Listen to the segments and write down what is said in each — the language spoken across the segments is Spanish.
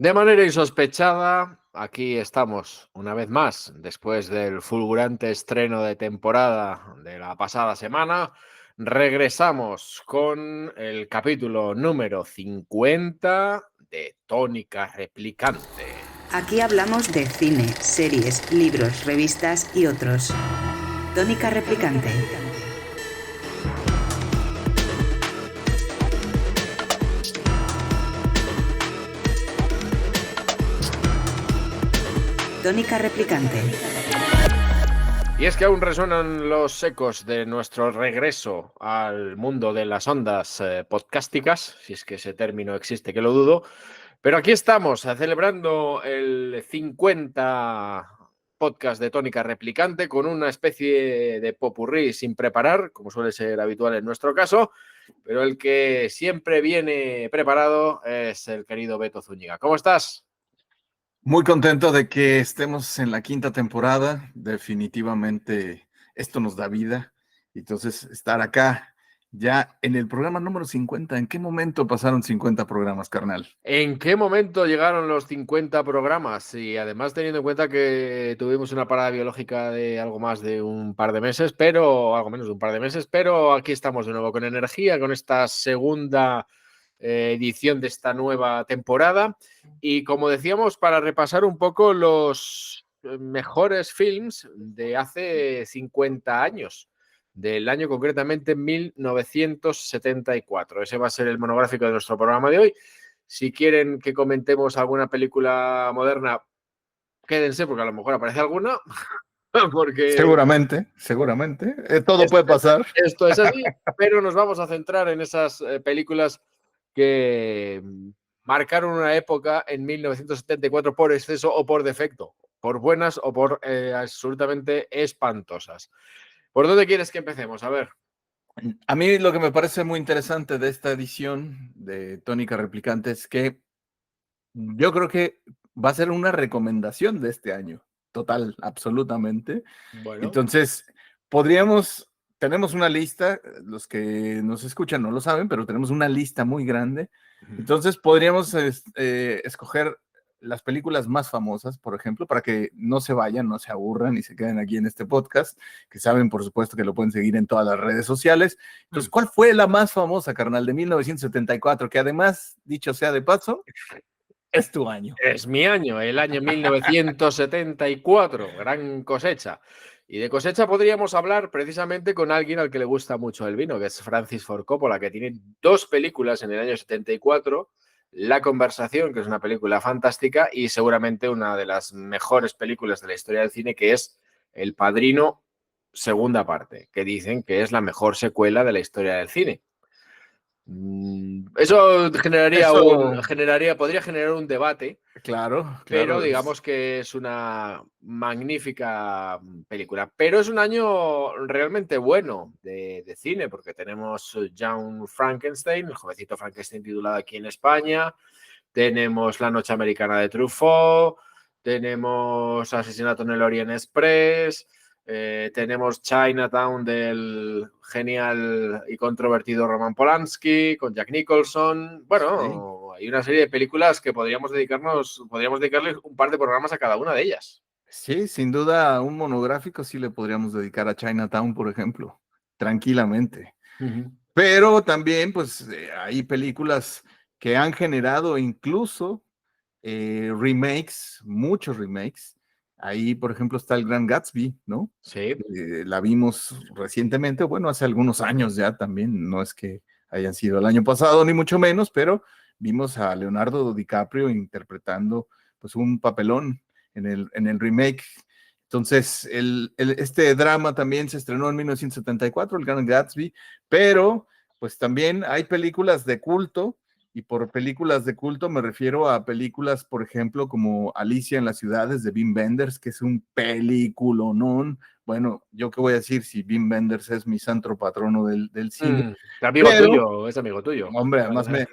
De manera insospechada, aquí estamos una vez más, después del fulgurante estreno de temporada de la pasada semana. Regresamos con el capítulo número 50 de Tónica Replicante. Aquí hablamos de cine, series, libros, revistas y otros. Tónica Replicante. Tónica Replicante. Y es que aún resuenan los ecos de nuestro regreso al mundo de las ondas podcásticas, si es que ese término existe, que lo dudo. Pero aquí estamos, celebrando el 50 podcast de Tónica Replicante con una especie de popurrí sin preparar, como suele ser habitual en nuestro caso, pero el que siempre viene preparado es el querido Beto Zúñiga. ¿Cómo estás? Muy contento de que estemos en la quinta temporada. Definitivamente esto nos da vida. Entonces, estar acá ya en el programa número 50. ¿En qué momento pasaron 50 programas, carnal? ¿En qué momento llegaron los 50 programas? Y además teniendo en cuenta que tuvimos una parada biológica de algo más de un par de meses, pero algo menos de un par de meses, pero aquí estamos de nuevo con energía, con esta segunda edición de esta nueva temporada. Y como decíamos, para repasar un poco los mejores films de hace 50 años, del año concretamente 1974. Ese va a ser el monográfico de nuestro programa de hoy. Si quieren que comentemos alguna película moderna, quédense, porque a lo mejor aparece alguna. Porque Seguramente. Todo puede pasar. Esto es así, pero nos vamos a centrar en esas películas que marcaron una época en 1974 por exceso o por defecto, por buenas o por absolutamente espantosas. ¿Por dónde quieres que empecemos? A ver. A mí lo que me parece muy interesante de esta edición de Tónica Replicante es que yo creo que va a ser una recomendación de este año. Total, absolutamente. Bueno. Entonces, tenemos una lista, los que nos escuchan no lo saben, pero tenemos una lista muy grande. Entonces, podríamos escoger las películas más famosas, por ejemplo, para que no se vayan, no se aburran y se queden aquí en este podcast, que saben, por supuesto, que lo pueden seguir en todas las redes sociales. Entonces, ¿cuál fue la más famosa, carnal, de 1974? Que además, dicho sea de paso, es tu año. Es mi año, el año 1974, gran cosecha. Y de cosecha podríamos hablar precisamente con alguien al que le gusta mucho el vino, que es Francis Ford Coppola, que tiene dos películas en el año 74, La Conversación, que es una película fantástica, y seguramente una de las mejores películas de la historia del cine, que es El Padrino, segunda parte, que dicen que es la mejor secuela de la historia del cine. Eso podría generar un debate. Claro. Pero digamos que es una magnífica película. Pero es un año realmente bueno de cine, porque tenemos Young Frankenstein, el jovencito Frankenstein titulado aquí en España, tenemos La Noche Americana de Truffaut, tenemos Asesinato en el Orient Express, tenemos Chinatown del genial y controvertido Roman Polanski con Jack Nicholson. Bueno, hay una serie de películas que podríamos dedicarle un par de programas a cada una de ellas. Sí, sin duda, un monográfico sí le podríamos dedicar a Chinatown, por ejemplo, tranquilamente. Pero también, pues, hay películas que han generado incluso remakes, muchos remakes. Ahí, por ejemplo, está el Gran Gatsby, ¿no? Sí. La vimos recientemente, bueno, hace algunos años ya también, no es que hayan sido el año pasado, ni mucho menos, pero vimos a Leonardo DiCaprio interpretando, pues, un papelón en el remake. Entonces, este drama también se estrenó en 1974, el Gran Gatsby, pero pues también hay películas de culto, y por películas de culto me refiero a películas, por ejemplo, como Alicia en las ciudades de Wim Wenders, que es un peliculonón. Bueno, yo qué voy a decir si Wim Wenders es mi santo patrono del cine. Es amigo tuyo. Hombre, además me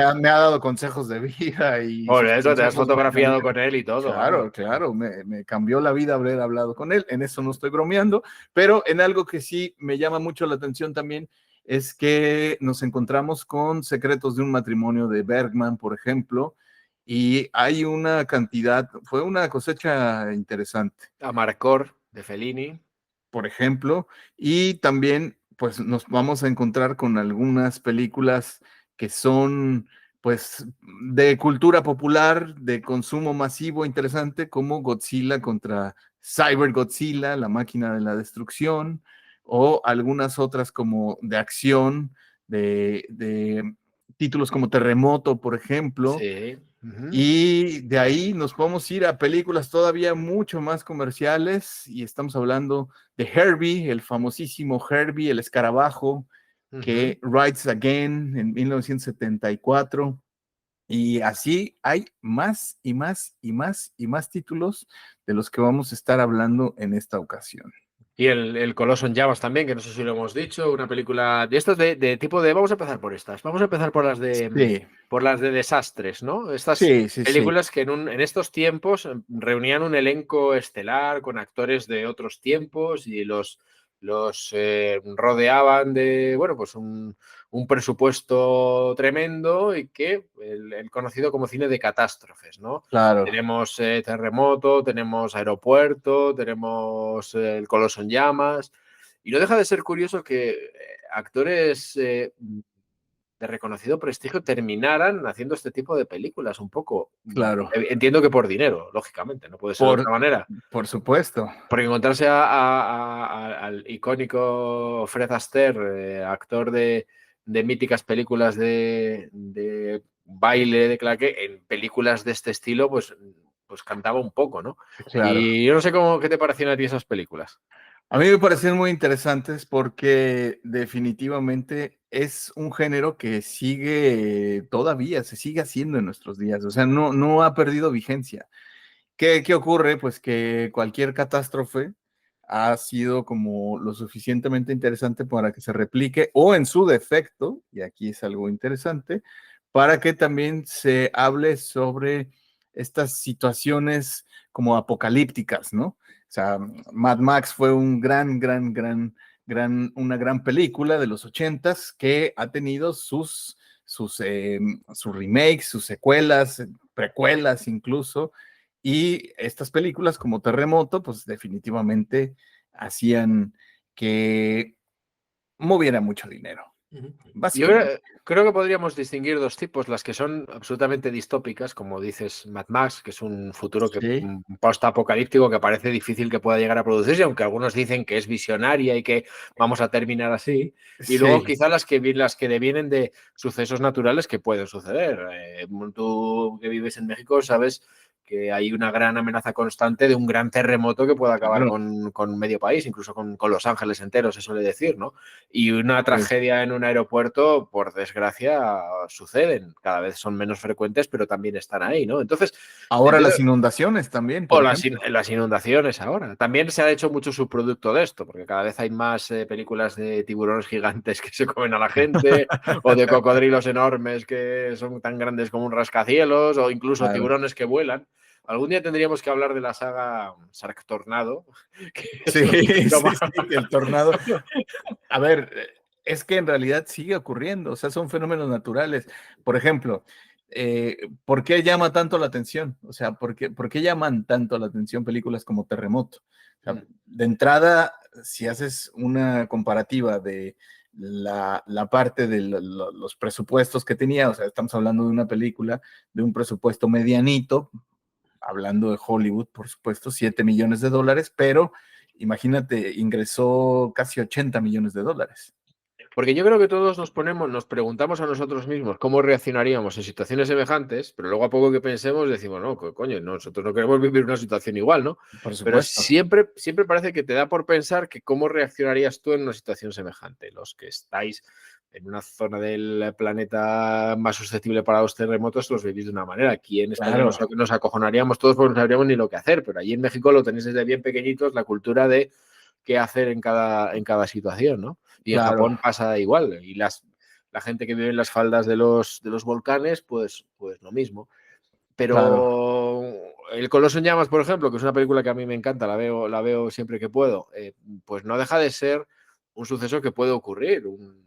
ha dado consejos de vida y Por sus eso te has consejos fotografiado con él y todo. Claro, me cambió la vida haber hablado con él, en eso no estoy bromeando, pero en algo que sí me llama mucho la atención también es que nos encontramos con Secretos de un matrimonio de Bergman, por ejemplo, y hay una cantidad, fue una cosecha interesante, Amarcord, de Fellini. por ejemplo, y también pues nos vamos a encontrar con algunas películas que son pues de cultura popular, de consumo masivo interesante, como Godzilla contra Cyber Godzilla, la máquina de la destrucción, o algunas otras como de acción, de títulos como Terremoto, por ejemplo, Sí. Ujú. y de ahí nos podemos ir a películas todavía mucho más comerciales y estamos hablando de Herbie, el famosísimo Herbie, el escarabajo, Ujú. que Rides Again en 1974. Y así hay más y más y más y más títulos de los que vamos a estar hablando en esta ocasión. Y el Coloso en llamas también, que no sé si lo hemos dicho, una película de estas de tipo de. Vamos a empezar por estas. Vamos a empezar por las de Sí, por las de desastres, ¿no? Estas sí, sí, sí, películas que en estos tiempos reunían un elenco estelar con actores de otros tiempos y los rodeaban de, bueno, pues un presupuesto tremendo y que el conocido como cine de catástrofes, ¿no? claro, Tenemos Terremoto, tenemos Aeropuerto, tenemos El Coloso en llamas. Y no deja de ser curioso que actores de reconocido prestigio terminaran haciendo este tipo de películas un poco. claro, Entiendo que por dinero, lógicamente, no puede ser de por, otra manera. por supuesto, Porque encontrarse al icónico Fred Astaire, actor de míticas películas de baile, de claque, en películas de este estilo, pues cantaba un poco, ¿no? claro. Y yo no sé qué te parecieron a ti esas películas. A mí me parecen muy interesantes porque definitivamente es un género que sigue todavía, se sigue haciendo en nuestros días, o sea, no ha perdido vigencia. ¿Qué ocurre? Pues que cualquier catástrofe ha sido como lo suficientemente interesante para que se replique o en su defecto, y aquí es algo interesante, para que también se hable sobre estas situaciones como apocalípticas, ¿no? O sea, Mad Max fue un una gran película de los ochentas que ha tenido sus remakes, sus secuelas, precuelas incluso, y estas películas como Terremoto, pues definitivamente hacían que moviera mucho dinero, Yo básicamente. creo que podríamos distinguir dos tipos, las que son absolutamente distópicas, como dices Mad Max, que es un futuro Sí, post-apocalíptico que parece difícil que pueda llegar a producirse, aunque algunos dicen que es visionaria y que vamos a terminar así. Y luego sí, quizá las que devienen de sucesos naturales que pueden suceder. Tú que vives en México sabes que hay una gran amenaza constante de un gran terremoto que pueda acabar claro, con medio país, incluso con Los Ángeles enteros, se suele decir, ¿no? Y una sí. tragedia en un aeropuerto, por desgracia, suceden. Cada vez son menos frecuentes, pero también están ahí, ¿no? Entonces, Ahora entiendo. las inundaciones también, O por ejemplo. las inundaciones ahora. También se ha hecho mucho subproducto de esto, porque cada vez hay más películas de tiburones gigantes que se comen a la gente, o de cocodrilos enormes que son tan grandes como un rascacielos, o incluso Claro. tiburones que vuelan. Algún día tendríamos que hablar de la saga Shark Tornado, que Sí, es lo sí, más. sí, que el tornado. A ver, es que en realidad sigue ocurriendo, o sea, son fenómenos naturales. Por ejemplo, ¿por qué llama tanto la atención? O sea, por qué llaman tanto la atención películas como Terremoto? O sea, de entrada, si haces una comparativa de la parte de los presupuestos que tenía, o sea, estamos hablando de una película de un presupuesto medianito, hablando de Hollywood, por supuesto, 7 millones de dólares, pero imagínate, ingresó casi 80 millones de dólares. Porque yo creo que todos nos preguntamos a nosotros mismos cómo reaccionaríamos en situaciones semejantes, pero luego a poco que pensemos decimos, no, coño, nosotros no queremos vivir una situación igual, ¿no? Por Pero supuesto. siempre parece que te da por pensar que cómo reaccionarías tú en una situación semejante. Los que estáis en una zona del planeta más susceptible para los terremotos, los vivís de una manera. Aquí en España Claro, nos acojonaríamos todos porque no sabríamos ni lo que hacer, pero allí en México lo tenéis desde bien pequeñitos, la cultura de qué hacer en cada situación, ¿no? Y en claro, Japón pasa igual. Y la gente que vive en las faldas de los volcanes, pues lo mismo. claro, Pero El Coloso en llamas, por ejemplo, que es una película que a mí me encanta, la veo siempre que puedo, pues no deja de ser un suceso que puede ocurrir, un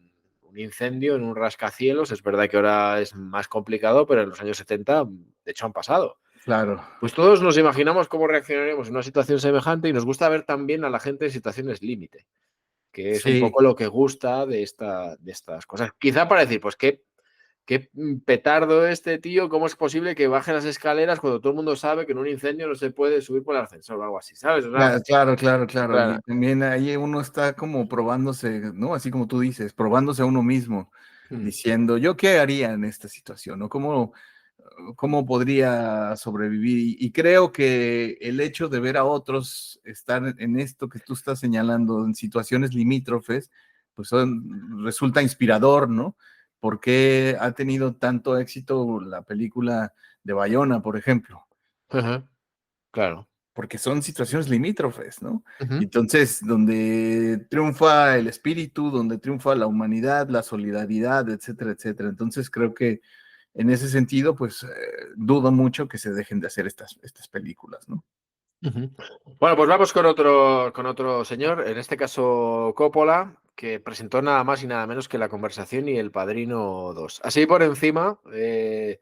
incendio en un rascacielos. Es verdad que ahora es más complicado, pero en los años 70, de hecho, han pasado. Claro. Pues todos nos imaginamos cómo reaccionaríamos en una situación semejante y nos gusta ver también a la gente en situaciones límite, que es un Sí, poco lo que gusta de estas cosas. Quizá para decir, pues qué petardo este tío, ¿cómo es posible que baje las escaleras cuando todo el mundo sabe que en un incendio no se puede subir por el ascensor o algo así, ¿sabes? O sea, claro. claro. Y también ahí uno está como probándose, ¿no? Así como tú dices, probándose a uno mismo, diciendo, ¿yo qué haría en esta situación? ¿No? ¿Cómo podría sobrevivir? Y creo que el hecho de ver a otros estar en esto que tú estás señalando, en situaciones limítrofes, pues resulta inspirador, ¿no? ¿Por qué ha tenido tanto éxito la película de Bayona, por ejemplo? Ajá, claro. Porque son situaciones limítrofes, ¿no? Ujú. Entonces, donde triunfa el espíritu, donde triunfa la humanidad, la solidaridad, etcétera, etcétera. Entonces, creo que en ese sentido, pues dudo mucho que se dejen de hacer estas películas, ¿no? Ujú. Bueno, pues vamos con otro señor, en este caso Coppola, que presentó nada más y nada menos que La Conversación y El Padrino 2. Así por encima, ¿qué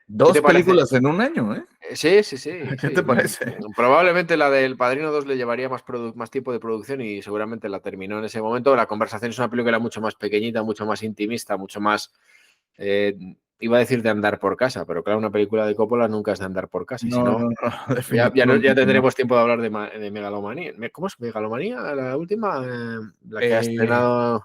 Dos te parece? películas en un año, ¿eh? Sí, sí, sí, ¿Qué sí. te parece? Probablemente la del Padrino 2 le llevaría más tiempo de producción y seguramente la terminó en ese momento. La Conversación es una película mucho más pequeñita, mucho más intimista, mucho más, eh, iba a decir de andar por casa, pero claro, una película de Coppola nunca es de andar por casa y si No, no, no, no, ya definitivamente no. tendremos tiempo de hablar de Megalomanía. ¿Cómo es? ¿Megalomanía? La última, la que ha Eh, estrenado,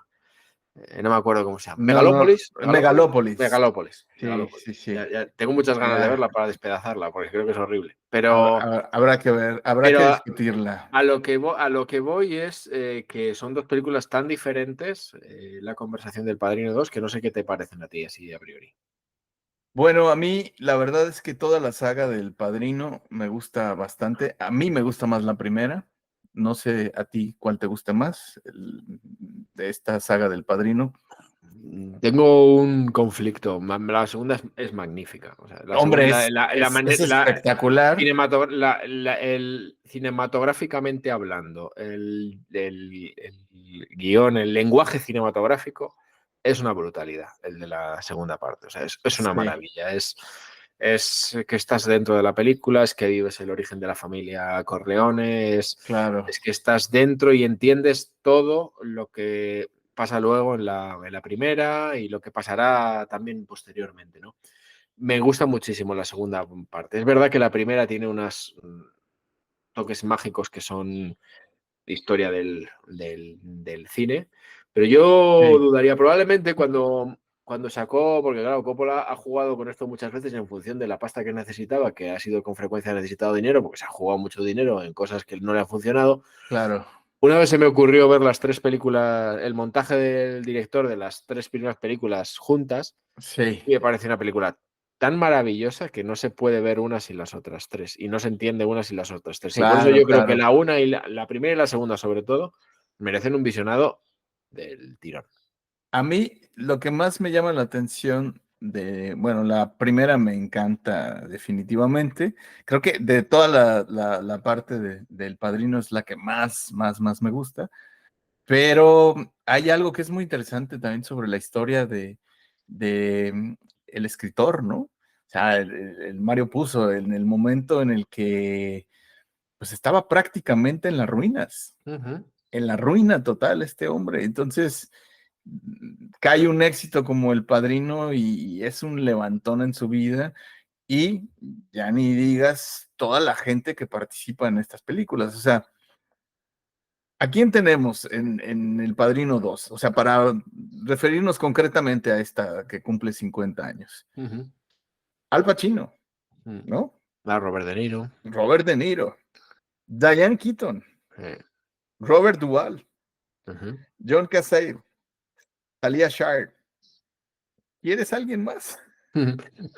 no me acuerdo cómo se llama. no, ¿Megalópolis? ¿Megalópolis? Megalópolis. Megalópolis. Sí, Megalópolis. sí, sí. Ya tengo muchas ganas de Ya, verla para despedazarla, porque creo que es horrible. Pero, habrá que ver, habrá que pero discutirla. a lo que voy es que son dos películas tan diferentes, La Conversación del Padrino 2, que no sé qué te parecen a ti así a priori. Bueno, a mí la verdad es que toda la saga del Padrino me gusta bastante. A mí me gusta más la primera. No sé a ti cuál te gusta más de esta saga del Padrino. Tengo un conflicto. La segunda es magnífica. O sea, la Hombre, segunda, es espectacular. cinematográficamente hablando, el guión, el lenguaje cinematográfico es una brutalidad, el de la segunda parte. O sea, es una Sí, maravilla. Es que estás dentro de la película, es que vives el origen de la familia Corleone, claro. es que estás dentro y entiendes todo lo que pasa luego en la primera y lo que pasará también posteriormente, ¿no? Me gusta muchísimo la segunda parte. Es verdad que la primera tiene unos toques mágicos que son historia del cine, pero yo Sí, dudaría probablemente cuando sacó, porque claro, Coppola ha jugado con esto muchas veces en función de la pasta que necesitaba, que ha sido con frecuencia necesitado dinero, porque se ha jugado mucho dinero en cosas que no le han funcionado. claro. Una vez se me ocurrió ver las tres películas, el montaje del director de las tres primeras películas juntas, Sí, y me parece una película tan maravillosa que no se puede ver una sin las otras tres, y no se entiende una sin las otras tres. Y por eso claro, yo creo que claro. la una y la primera y la segunda, sobre todo, merecen un visionado del tirón. A mí lo que más me llama la atención bueno, la primera me encanta definitivamente. Creo que de toda la parte del Padrino es la que más me gusta. Pero hay algo que es muy interesante también sobre la historia de el escritor, ¿no? O sea, el Mario Puzo, en el momento en el que pues estaba prácticamente Ujú. en la ruina total este hombre. Entonces, cae un éxito como El Padrino y es un levantón en su vida. Y ya ni digas toda la gente que participa en estas películas. O sea, ¿a quién tenemos en El Padrino 2? O sea, para referirnos concretamente a esta que cumple 50 años. Ujú. Al Pacino, Mm. ¿no? Robert De Niro. Robert De Niro, Diane Keaton, eh, Robert Duvall, ujú. John Cassell, Talia Shire. ¿Quieres alguien más?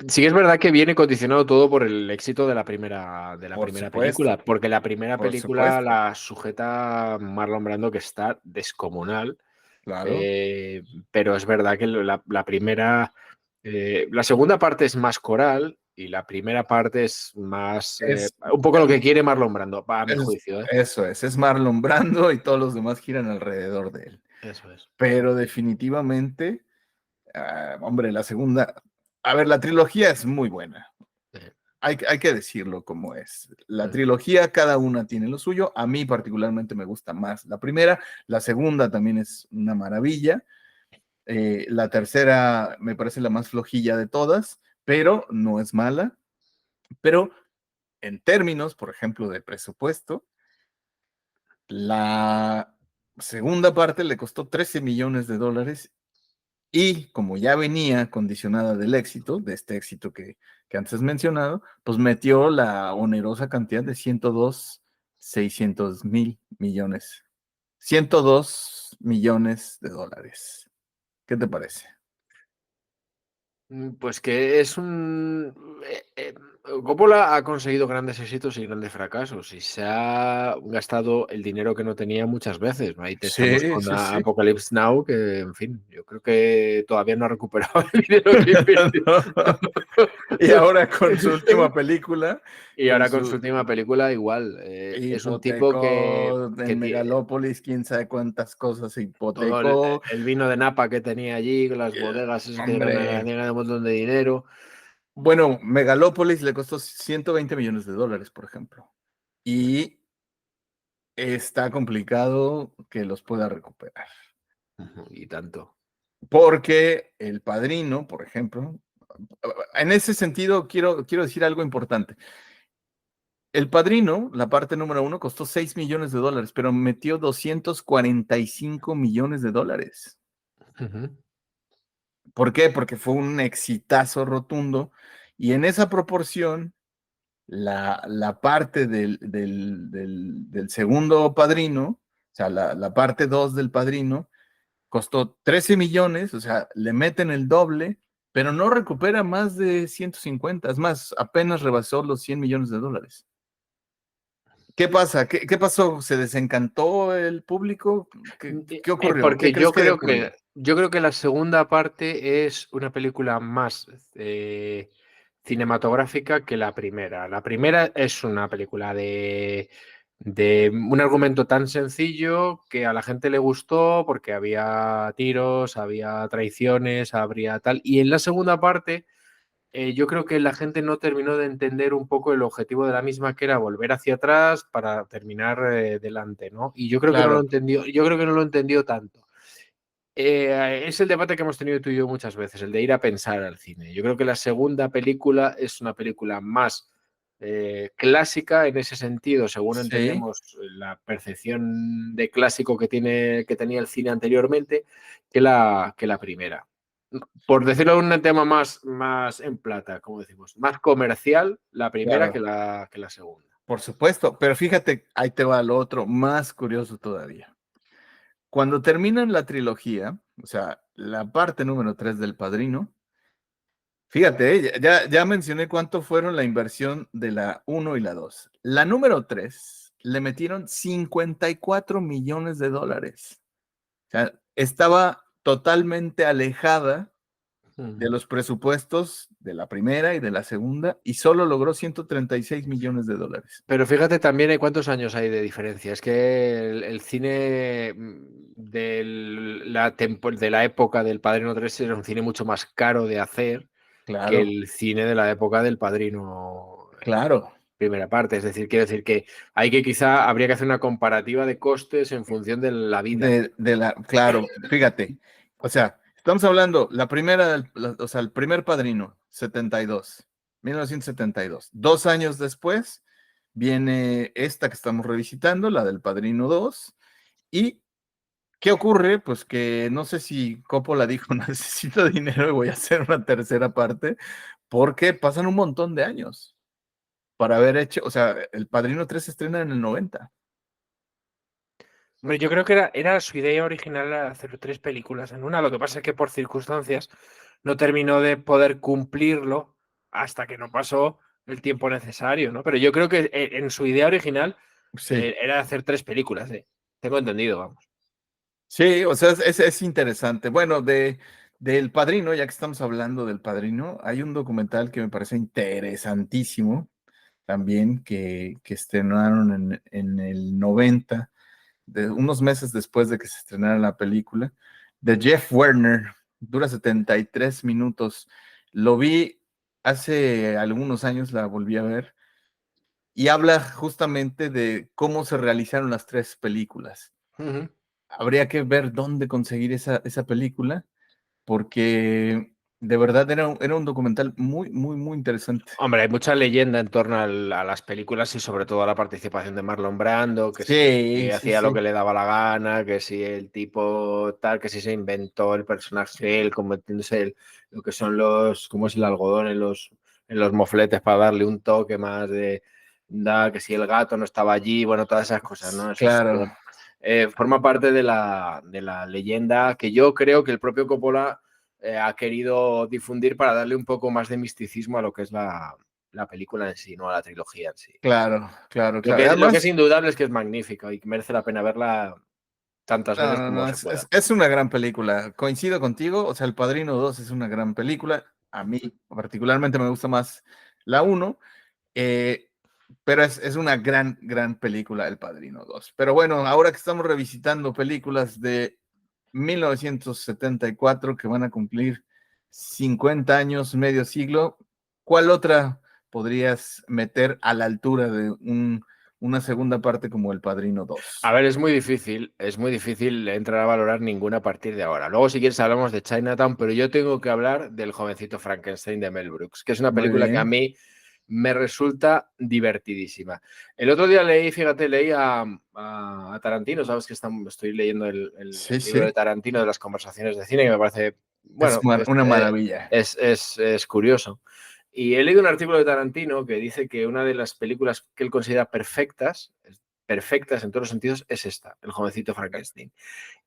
Sí que es verdad que viene condicionado todo por el éxito de la primera película, porque la primera Por película supuesto, la sujeta Marlon Brando, que está descomunal, claro. eh, pero es verdad que la primera, la segunda parte es más coral y la primera parte es más, Es, un poco lo que quiere Marlon Brando, a mi es- juicio, ¿eh? Eso es Marlon Brando y todos los demás giran alrededor de él. Eso es. Pero definitivamente. Hombre, la segunda, a ver, la trilogía es muy buena. Sí. Hay que decirlo como es. La Mm. trilogía, cada una tiene lo suyo. A mí particularmente me gusta más la primera. La segunda también es una maravilla. La tercera me parece la más flojilla de todas, pero no es mala. Pero en términos, por ejemplo, de presupuesto, la segunda parte le costó 13 millones de dólares y como ya venía condicionada del éxito, de este éxito que antes mencionado, pues metió la onerosa cantidad de 102,600,000 millones. 102 millones de dólares. ¿Qué te parece? Pues que es un... Coppola ha conseguido grandes éxitos y grandes fracasos y se ha gastado el dinero que no tenía muchas veces. Ahí te estamos Sí, con sí, sí. Apocalypse Now, que en fin, yo creo que todavía no ha recuperado el dinero que invirtió. Y ahora con su última película, Y con ahora con su su última película igual. Es un tipo hipotecó que en Megalópolis, quién sabe cuántas cosas todo hipotecó. el vino de Napa que tenía allí, las bodegas, es que era una Hombre, ganancia de un montón de dinero. bueno, Megalópolis le costó 120 millones de dólares, por ejemplo. Y está complicado que los pueda recuperar. Y tanto. Porque El Padrino, por ejemplo, en ese sentido quiero decir algo importante. El Padrino, la parte número uno, costó 6 millones de dólares, pero metió 245 millones de dólares. Ujú. ¿Por qué? Porque fue un exitazo rotundo y en esa proporción la parte del segundo Padrino, o sea, la parte 2 del Padrino, costó 13 millones, o sea, le meten el doble, pero no recupera más de 150, es más, apenas rebasó los 100 millones de dólares. ¿Qué pasa? ¿Qué pasó? ¿Se desencantó el público? ¿Qué ocurrió? ¿Qué Porque crees que haya ocurrido? yo creo que la segunda parte es una película más cinematográfica que la primera. La primera es una película de un argumento tan sencillo que a la gente le gustó porque había tiros, había traiciones, habría tal. Y en la segunda parte yo creo que la gente no terminó de entender un poco el objetivo de la misma, que era volver hacia atrás para terminar delante, ¿no? Y yo creo que no lo Claro, entendió, yo creo que no lo entendió tanto. Es el debate que hemos tenido tú y yo muchas veces, el de ir a pensar al cine. Yo creo que la segunda película es una película más clásica en ese sentido, según sí, entendemos la percepción de clásico que tenía el cine anteriormente, que la primera. Por decirlo de un tema más en plata, como decimos, más comercial, la primera claro, que la segunda. por supuesto, pero fíjate, ahí te va lo otro, más curioso todavía. Cuando terminan la trilogía, o sea, la parte número 3 del Padrino, fíjate, ya mencioné cuánto fueron la inversión de la uno y la 2. La número 3 le metieron 54 millones de dólares. O sea, estaba totalmente alejada de los presupuestos de la primera y de la segunda y solo logró 136 millones de dólares. Pero fíjate también en cuántos años hay de diferencia. Es que el cine de la época del Padrino 3 era un cine mucho más caro de hacer que Claro, el cine de la época del Padrino claro. primera parte. Es decir, quiero decir que hay que quizá habría que hacer una comparativa de costes en función de la vida. Claro, fíjate. O sea, estamos hablando, la primera, o sea, el primer Padrino, 1972. 2 años después viene esta que estamos revisitando, la del Padrino 2. ¿Y qué ocurre? Pues que no sé si Coppola dijo, necesito dinero y voy a hacer una tercera parte, porque pasan un montón de años para haber hecho, o sea, el Padrino 3 se estrena en el 90. Hombre, yo creo que era su idea original era hacer tres películas en una. Lo que pasa es que por circunstancias no terminó de poder cumplirlo hasta que no pasó el tiempo necesario, ¿no? Pero yo creo que en su idea original Sí. era hacer tres películas, ¿eh? Tengo entendido, vamos. Sí, o sea, es interesante. Bueno, del Padrino, ya que estamos hablando del Padrino, hay un documental que me parece interesantísimo también que estrenaron en el 90, unos meses después de que se estrenara la película, de Jeff Werner. dura 73 minutos. Lo vi hace algunos años, la volví a ver, y habla justamente de cómo se realizaron las tres películas. Ujú. Habría que ver dónde conseguir esa película, porque de verdad era un documental muy, muy, muy interesante. Hombre, hay mucha leyenda en torno a las películas y sobre todo a la participación de Marlon Brando, que si Sí, sí, hacía lo sí. que le daba la gana, que si el tipo tal, que si se inventó el personaje, él convirtiéndose lo que son cómo es el algodón en los mofletes para darle un toque más que si el gato no estaba allí, bueno, todas esas cosas, ¿no? Eso es Claro, forma parte de la leyenda que yo creo que el propio Coppola ha querido difundir para darle un poco más de misticismo a lo que es la película en sí, no a la trilogía en sí. claro, claro, Lo claro. lo que es Además, indudable es que es magnífica y que merece la pena verla tantas no, veces no, como no, se pueda. es una gran película. Coincido contigo, o sea, El Padrino 2 es una gran película. A mí particularmente me gusta más la uno, eh, pero es una gran, gran película El Padrino 2. Pero bueno, ahora que estamos revisitando películas de 1974 que van a cumplir 50 años, medio siglo, ¿cuál otra podrías meter a la altura de una segunda parte como El Padrino 2? A ver, es muy difícil entrar a valorar ninguna a partir de ahora. Luego, si quieres, hablamos de Chinatown, pero yo tengo que hablar del jovencito Frankenstein de Mel Brooks, que es una Muy película que a bien. mí me resulta divertidísima. El otro día leí a Tarantino, sabes que estoy leyendo Sí, el libro de sí. Tarantino de las conversaciones de cine, que me parece, Es bueno, una maravilla. es curioso. Y he leído un artículo de Tarantino que dice que una de las películas que él considera perfectas en todos los sentidos, es esta, El jovencito Frankenstein.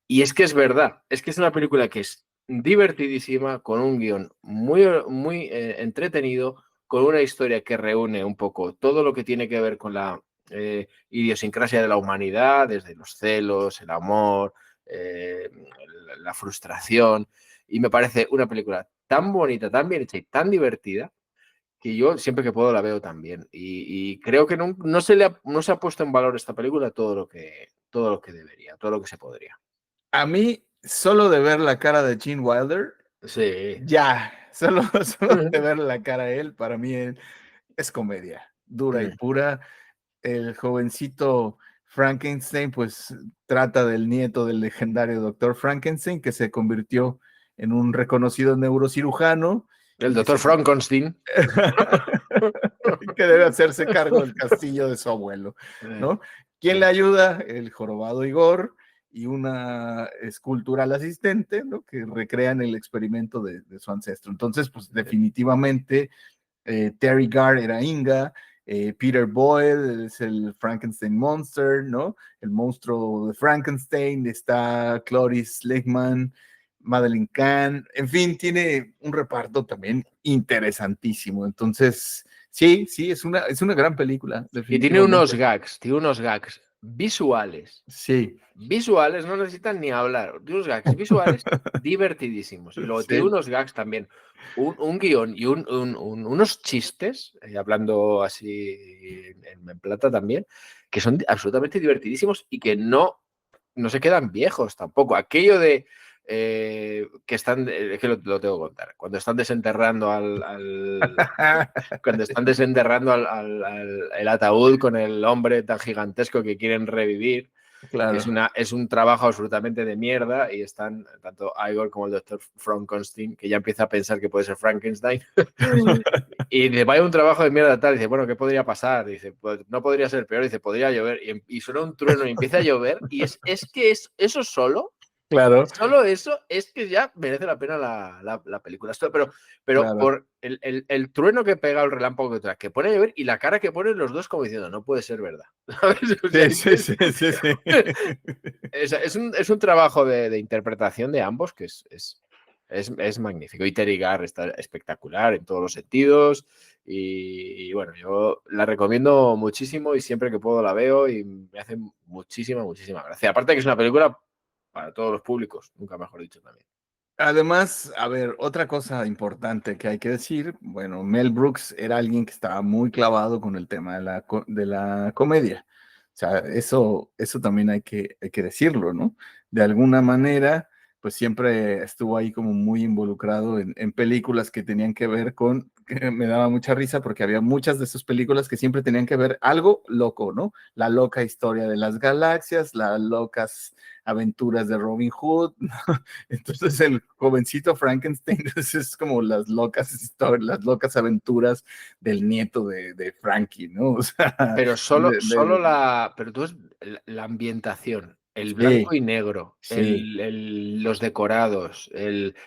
Y es que es verdad, es que es una película que es divertidísima, con un guión muy, muy entretenido, con una historia que reúne un poco todo lo que tiene que ver con la idiosincrasia de la humanidad, desde los celos, el amor, la frustración. Y me parece una película tan bonita, tan bien hecha y tan divertida que yo siempre que puedo la veo también. Y creo que no se ha puesto en valor esta película todo lo que debería, todo lo que se podría. A mí, solo de ver la cara de Gene Wilder, Sí. ya, solo de ver la cara de él, para mí es comedia, dura y pura. El jovencito Frankenstein, pues trata del nieto del legendario doctor Frankenstein, que se convirtió en un reconocido neurocirujano El y que, doctor Frankenstein. que debe hacerse cargo del castillo de su abuelo, ¿no? ¿Quién le ayuda? El jorobado Igor y una escultural asistente, ¿no? Que recrean el experimento de su ancestro. Entonces, pues definitivamente Terry Garr era Inga, Peter Boyle es el Frankenstein Monster, ¿no? El monstruo de Frankenstein, está Cloris Leachman, Madeline Kahn, en fin, tiene un reparto también interesantísimo. Entonces, sí, sí, es una gran película, Y definitivamente. tiene unos gags visuales. Sí, Visuales, no necesitan ni hablar. Tiene unos gags visuales divertidísimos. Y luego tiene sí, unos gags también, un guión y unos chistes, hablando así en plata también, que son absolutamente divertidísimos y que no se quedan viejos tampoco. Aquello de que están, es que lo tengo que contar, cuando están desenterrando cuando están desenterrando el ataúd con el hombre tan gigantesco que quieren revivir, que claro. es un trabajo absolutamente de mierda, y están tanto Igor como el doctor Frankenstein, que ya empieza a pensar que puede ser Frankenstein, y dice, vaya un trabajo de mierda tal, y dice, bueno, ¿qué podría pasar? Dice, pues no podría ser peor, dice, podría llover, y suena un trueno y empieza a llover, y eso Claro, solo eso es que ya merece la pena la película. Pero claro. por el trueno que pega, el relámpago que pone a llover y la cara que ponen los dos como diciendo, no puede ser verdad. ¿Sabes? O sea, Sí, sí, sí, sí, sí. es un trabajo de interpretación de ambos que es magnífico. Y Terry Garr está espectacular en todos los sentidos. Y bueno, yo la recomiendo muchísimo y siempre que puedo la veo y me hace muchísima, muchísima gracia. Aparte de que es una película para todos los públicos, nunca mejor dicho también. Además, a ver, otra cosa importante que hay que decir, bueno, Mel Brooks era alguien que estaba muy clavado con el tema de la comedia. O sea, eso también hay que decirlo, ¿no? De alguna manera, pues siempre estuvo ahí como muy involucrado en películas que tenían que ver con, que me daba mucha risa porque había muchas de sus películas que siempre tenían que ver algo loco, ¿no? La loca historia de las galaxias, las locas aventuras de Robin Hood, ¿no? Entonces el jovencito Frankenstein es como las locas historias, las locas aventuras del nieto de Frankie, ¿no? O sea, Pero solo la. Pero tú es la ambientación, el sí, blanco y negro, sí, los decorados,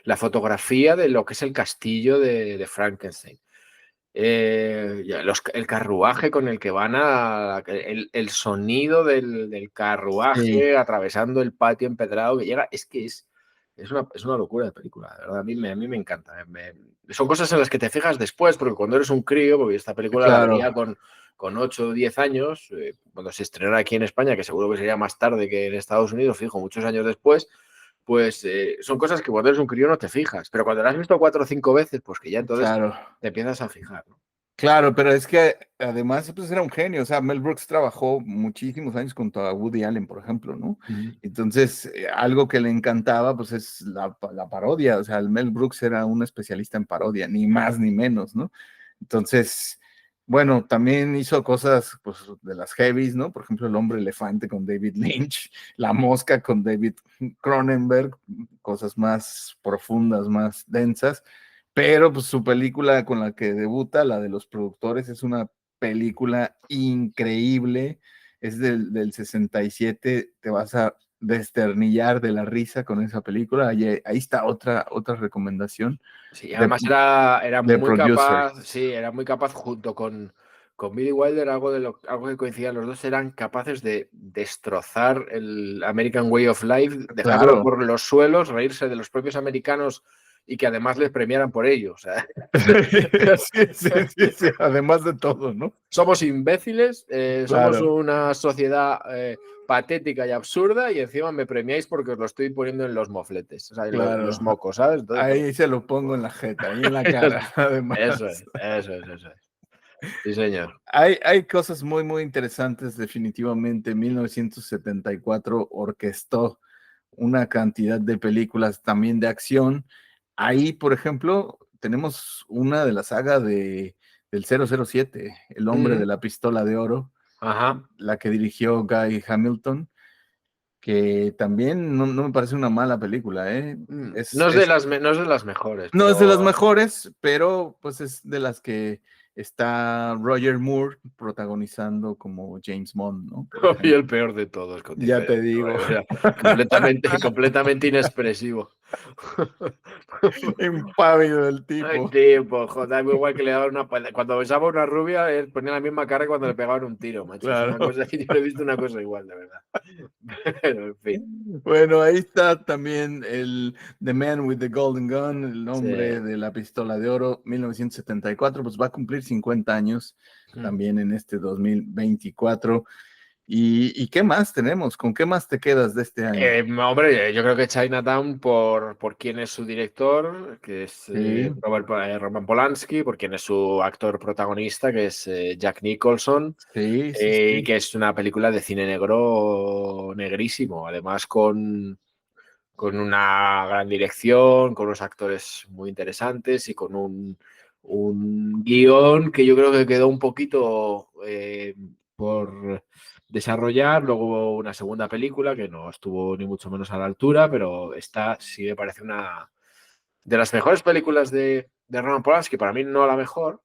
la fotografía de lo que es el castillo de Frankenstein. El carruaje con el que van el sonido del sí, carruaje atravesando el patio empedrado que llega, es una locura de película, de verdad, a mí me encanta. Son cosas en las que te fijas después, porque cuando eres un crío, porque esta película la claro, vería con 8 o 10 años, cuando se estrenara aquí en España, que seguro que sería más tarde que en Estados Unidos, fijo, muchos años después, pues son cosas que cuando eres un crío no te fijas, pero cuando la has visto 4 o 5 veces, pues que ya entonces claro. te empiezas a fijar, ¿no? Claro, pero es que además pues era un genio, o sea, Mel Brooks trabajó muchísimos años junto a Woody Allen, por ejemplo, ¿no? Ujú. Entonces, algo que le encantaba pues es la parodia, o sea, el Mel Brooks era un especialista en parodia, ni más ni menos, ¿no? Entonces, bueno, también hizo cosas pues de las heavies, ¿no? Por ejemplo, El hombre elefante con David Lynch, La mosca con David Cronenberg, cosas más profundas, más densas. Pero pues su película con la que debuta, la de los productores, es una película increíble. Es del 67, te vas a desternillar de la risa con esa película. Ahí está otra recomendación Sí, de, además era de muy Producer. capaz, sí, era muy capaz junto con Billy Wilder, algo que coincidían los dos, eran capaces de destrozar el American Way of Life, dejarlo Claro. por los suelos, reírse de los propios americanos y que además les premiaran por ello. O sea, Sí, sí, sí, sí, además de todo, ¿no? somos imbéciles, somos Claro, una sociedad patética y absurda y encima me premiáis porque os lo estoy poniendo en los mofletes, o sea, en los claro. mocos, ¿sabes? Entonces, pues, Ahí se lo pongo en la jeta, ahí en la cara, además. eso es, eso es, eso es. Sí, señor. Hay cosas muy, muy interesantes, definitivamente. 1974 orquestó una cantidad de películas también de acción. Ahí, por ejemplo, tenemos una de la saga del 007, El hombre de Mm, la pistola de oro, ajá. la que dirigió Guy Hamilton, que también no me parece una mala película, ¿eh? No es no es de las mejores, No es de las pero mejores, pero pues es de las que está Roger Moore protagonizando como James Bond, ¿no? Por y ejemplo. el peor de todos, con Ya te diferencia. digo, O sea, completamente inexpresivo. impávido el Ay, tipo. tipo, joder, muy igual que le daban cuando besaba a una rubia, él ponía la misma cara que cuando le pegaban un tiro, macho. Es una Claro. cosa que yo no he visto una cosa igual, de verdad. Pero, en fin. Bueno, ahí está también el The Man with the Golden Gun, el Sí. hombre de la pistola de oro, 1974, pues va a cumplir 50 años también en este 2024. ¿Y qué más tenemos? ¿Con qué más te quedas de este año? Hombre, yo creo que Chinatown por quién es su director, que es Sí, Roman Polanski, por quién es su actor protagonista, que es Jack Nicholson, sí, sí, y sí. que es una película de cine negro negrísimo, además con una gran dirección, con unos actores muy interesantes y con un guión que yo creo que quedó un poquito por desarrollar. Luego hubo una segunda película que no estuvo ni mucho menos a la altura, pero esta sí me parece una de las mejores películas de Roman Polanski. Para mí no la mejor,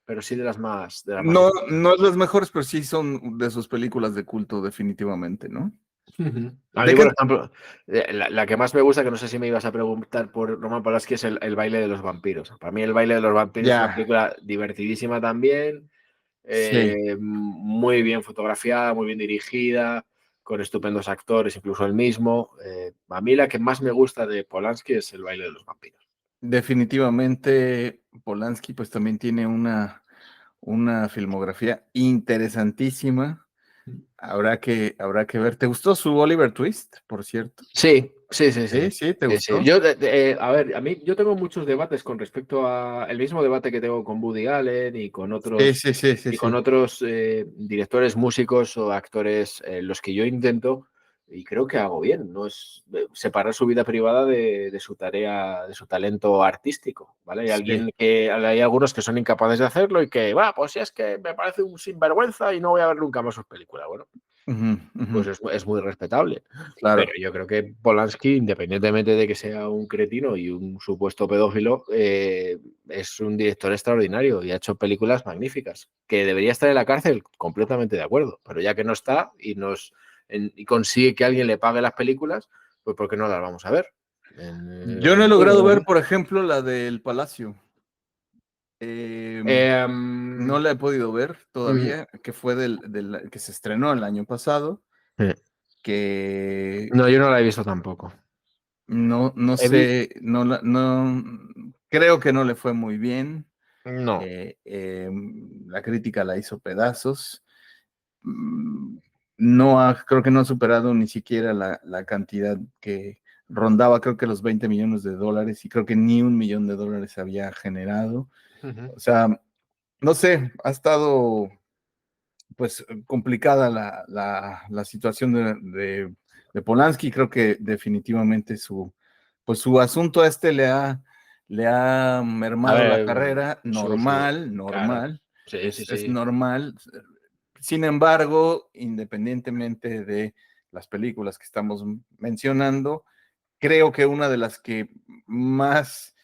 pero sí de las más No, importantes. no es las mejores, pero sí son de sus películas de culto, definitivamente, ¿no? Ujú. A mí, ¿De por qué? ejemplo, la que más me gusta, que no sé si me ibas a preguntar por Roman Polanski, es el baile de los vampiros. Para mí el baile de los vampiros es una Ya, película divertidísima también, sí. muy bien fotografiada, muy bien dirigida, con estupendos actores, incluso el mismo. A mí la que más me gusta de Polanski es el baile de los vampiros. Definitivamente Polanski pues también tiene una filmografía interesantísima. Habrá que ver. ¿Te gustó su Oliver Twist, por cierto? Sí, sí, sí, sí. Sí, sí, ¿te Sí, sí. gustó? Yo, a ver, a mí yo tengo muchos debates con respecto a el mismo debate que tengo con Woody Allen Sí, sí, sí, sí, y con sí. otros directores, músicos o actores, los que yo intento y creo que hago bien, no es separar su vida privada de su tarea, de su talento artístico, ¿vale? Sí. Hay algunos que son incapaces de hacerlo y que, va, pues si es que me parece un sinvergüenza y no voy a ver nunca más sus películas. Bueno, Ujú, ujú, pues es muy respetable. Pero claro. yo creo que Polanski, independientemente de que sea un cretino y un supuesto pedófilo, es un director extraordinario y ha hecho películas magníficas. Que debería estar en la cárcel, completamente de acuerdo. Pero ya que no está y consigue que alguien le pague las películas, pues ¿por qué no las vamos a ver? Yo no he logrado ver, por ejemplo, la del Palacio. No la he podido ver todavía, que fue que se estrenó el año pasado, que no, yo no la he visto tampoco. no He vi- sé, no, creo que no le fue muy bien. No. La crítica la hizo pedazos. No creo que no ha superado ni siquiera la cantidad que rondaba, creo que los 20 millones de dólares, y creo que ni $1 millón había generado. Ujú. O sea, no sé, ha estado pues complicada la situación de Polanski. Creo que definitivamente pues su asunto le ha A mermado la ver, carrera. sí, claro. Normal, Sí, sí, es sí. normal. Sin embargo, independientemente de las películas que estamos mencionando, creo que una de las que más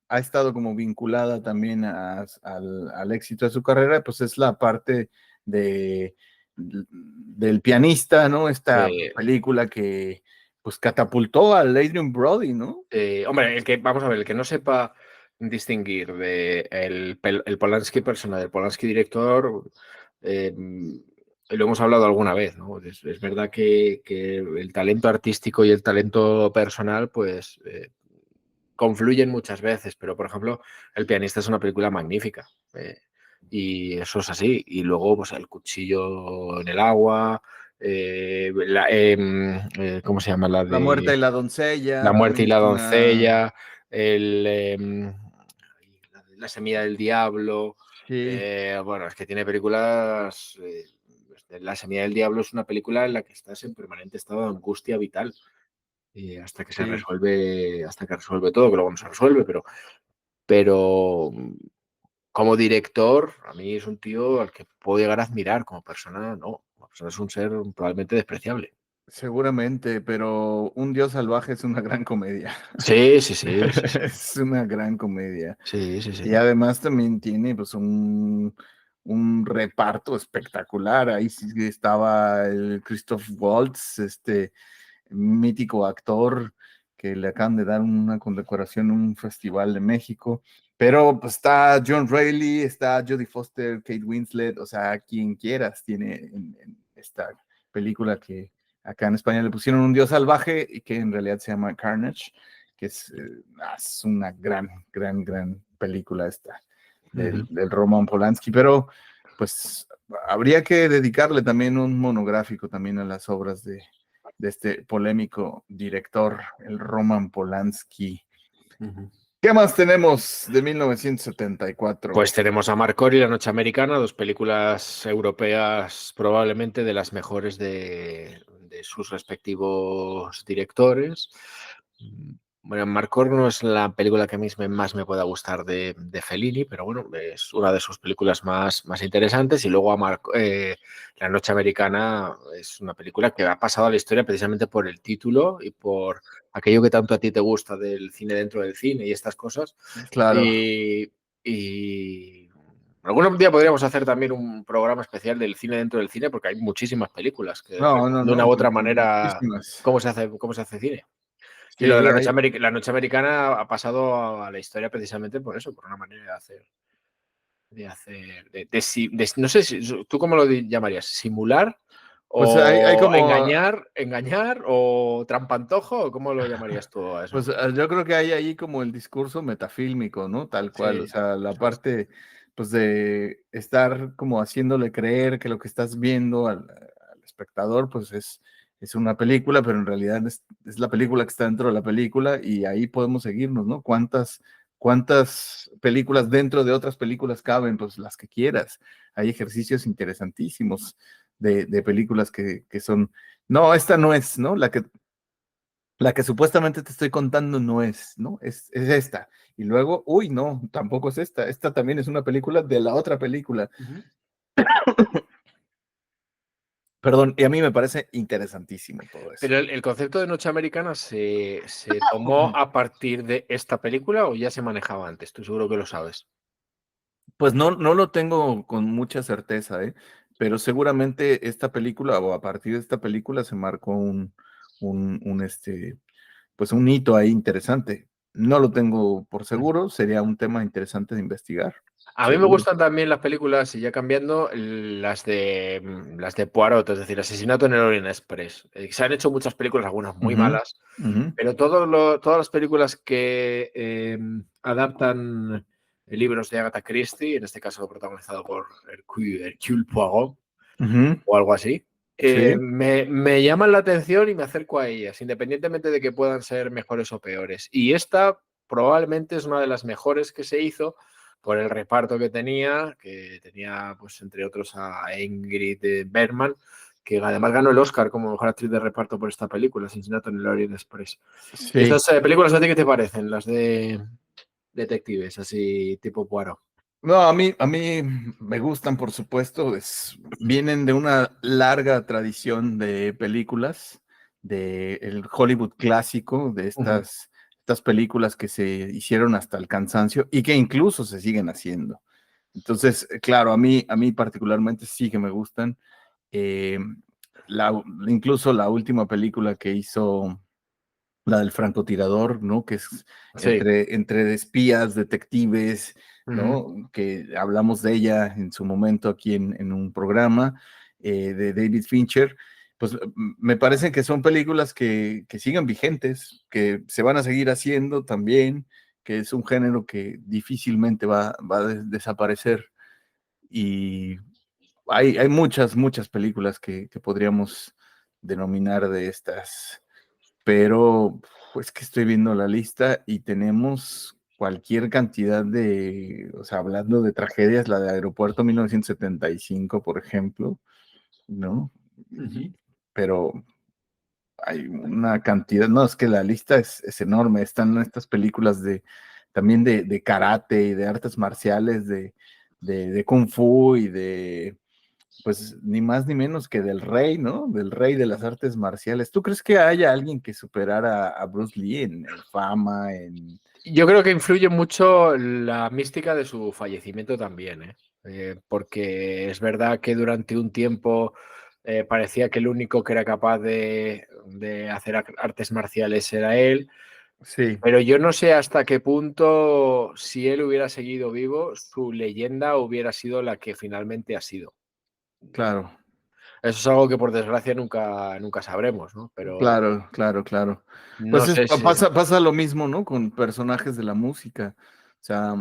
ha estado como vinculada también al éxito de su carrera, pues es la parte de, del pianista, ¿no? Esta Sí. película que pues catapultó al Adrian Brody, ¿no? Hombre, vamos a ver, el que no sepa distinguir de el Polanski personal, del Polanski director, lo hemos hablado alguna vez, ¿no? Es verdad que el talento artístico y el talento personal, pues, confluyen muchas veces, pero, por ejemplo, El pianista es una película magnífica, y eso es así. Y luego, pues, El cuchillo en el agua, ¿cómo se llama? La La muerte de y la La doncella muerte y también la es una... doncella, el, La semilla del diablo. Sí, Bueno, es que tiene películas. La semilla del diablo es una película en la que estás en permanente estado de angustia vital, sí. hasta que resuelve todo, que luego no se resuelve, pero como director, a mí es un tío al que puedo llegar a admirar. Como persona, no. Como persona es un ser probablemente despreciable. Seguramente, pero Un Dios salvaje es una gran comedia. Sí, sí, sí, sí, sí. Es una gran comedia. Sí, sí, Y sí. además también tiene pues un reparto espectacular. Ahí sí estaba el Christoph Waltz, este mítico actor que le acaban de dar una condecoración en un festival de México. Pero pues está John Reilly, está Jodie Foster, Kate Winslet, o sea, quien quieras tiene en esta película que acá en España le pusieron Un Dios salvaje y que en realidad se llama Carnage, que es una gran película esta del Roman Polanski, pero pues habría que dedicarle también un monográfico también a las obras de este polémico director, el Roman Polanski. Ujú. ¿Qué más tenemos de 1974? Pues tenemos a Marcor y La Noche Americana, dos películas europeas probablemente de las mejores de sus respectivos directores. Bueno, Marcor no es la película que a mí más me pueda gustar de Fellini, pero bueno, es una de sus películas más interesantes. Y luego La Noche Americana es una película que ha pasado a la historia precisamente por el título y por aquello que tanto a ti te gusta del cine dentro del cine y estas cosas. Claro. Y algún día podríamos hacer también un programa especial del cine dentro del cine, porque hay muchísimas películas que reflejan de una No, u otra manera muchísimas. cómo se hace cine. Y lo de Sí, hay, La Noche Americana ha pasado a la historia precisamente por eso, por una manera no sé si tú cómo lo llamarías, simular pues hay o como, engañar o trampantojo, o cómo lo llamarías tú a eso. pues yo creo que hay ahí como el discurso metafílmico, ¿no? Tal cual, o Sí, sea, la eso es. parte, pues de estar como haciéndole creer que lo que estás viendo al espectador, pues es una película, pero en realidad es la película que está dentro de la película y ahí podemos seguirnos, ¿no? ¿Cuántas películas dentro de otras películas caben? Pues las que quieras. Hay ejercicios interesantísimos de películas que son, no, esta no es, ¿no? La que supuestamente te estoy contando no es, ¿no? Es esta. Y luego, uy, no, tampoco es esta. Esta también es una película de la otra película. Ujú. Perdón, y a mí me parece interesantísimo todo eso. Pero el concepto de noche americana se tomó a partir de esta película o ya se manejaba antes. Tú seguro que lo sabes. Pues no lo tengo con mucha certeza, ¿eh? Pero seguramente esta película, o a partir de esta película, se marcó pues un hito ahí interesante. No lo tengo por seguro, sería un tema interesante de investigar, A mí me seguro. gustan también las películas, y ya cambiando, las de Poirot, es decir, Asesinato en el Orient Express. Se han hecho muchas películas, algunas muy Ujú, malas, ujú, pero todas las películas que adaptan libros de Agatha Christie, en este caso protagonizado por Hercule Poirot ujú, o algo así, sí, me llaman la atención y me acerco a ellas, independientemente de que puedan ser mejores o peores. Y esta probablemente es una de las mejores que se hizo por el reparto que tenía pues entre otros a Ingrid Bergman, que además ganó el Oscar como mejor actriz de reparto por esta película, Asesinato en el Orient Express. sí. Estas películas, ¿a ti qué te parecen? Las de detectives, así tipo Poirot. No, a mí me gustan, por supuesto, vienen de una larga tradición de películas, de el Hollywood clásico, de Ujú. estas películas que se hicieron hasta el cansancio y que incluso se siguen haciendo. Entonces, claro, a mí particularmente sí que me gustan. Eh, incluso la última película que hizo, la del francotirador, ¿no? Que es Sí. entre espías, detectives, Ujú. ¿no? Que hablamos de ella en su momento aquí en un programa de David Fincher. Pues me parecen que son películas que siguen vigentes, que se van a seguir haciendo también, que es un género que difícilmente va a desaparecer. Y hay muchas películas que podríamos denominar de estas, pero pues que estoy viendo la lista y tenemos cualquier cantidad o sea, hablando de tragedias, la de Aeropuerto 1975, por ejemplo, ¿no? Ujú. Pero hay una cantidad, no, es que la lista es enorme, están estas películas también de karate y de artes marciales, de kung fu y pues ni más ni menos que del rey, ¿no? Del rey de las artes marciales. ¿Tú crees que haya alguien que superara a Bruce Lee en fama, Yo creo que influye mucho la mística de su fallecimiento también, ¿eh? Porque es verdad que durante un tiempo parecía que el único que era capaz de hacer artes marciales era él, Sí, pero yo no sé hasta qué punto, si él hubiera seguido vivo, su leyenda hubiera sido la que finalmente ha sido. claro, Eso es algo que por desgracia nunca sabremos, ¿no? Pero claro. no Pues sé si... pasa lo mismo, ¿no? Con personajes de la música. O sea,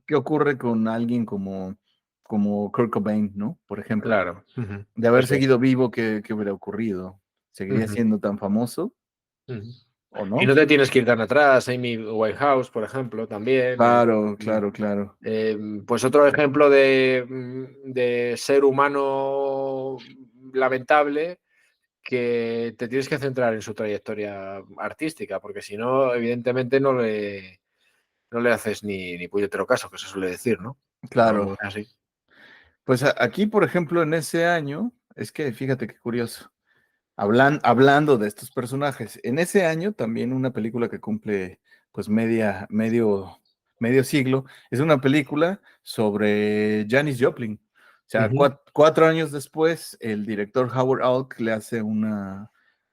¿qué ocurre con alguien como Kurt Cobain, ¿no? Por ejemplo, Claro. Ujú. de haber Eso es. seguido vivo, ¿qué hubiera ocurrido? ¿Seguiría Ujú. siendo tan famoso Ujú. o Y no? no te tienes que ir tan atrás, Amy Winehouse, por ejemplo, también. Claro. Pues otro ejemplo de ser humano lamentable que te tienes que centrar en su trayectoria artística, porque si no, evidentemente no le haces ni puñetero caso, que se suele decir, ¿no? Claro. No es así. Pues aquí, por ejemplo, en ese año, es que fíjate qué curioso. Hablando de estos personajes, en ese año también una película que cumple pues medio siglo, es una película sobre Janis Joplin. O sea, Ujú. 4 años después, el director Howard Hawks le hace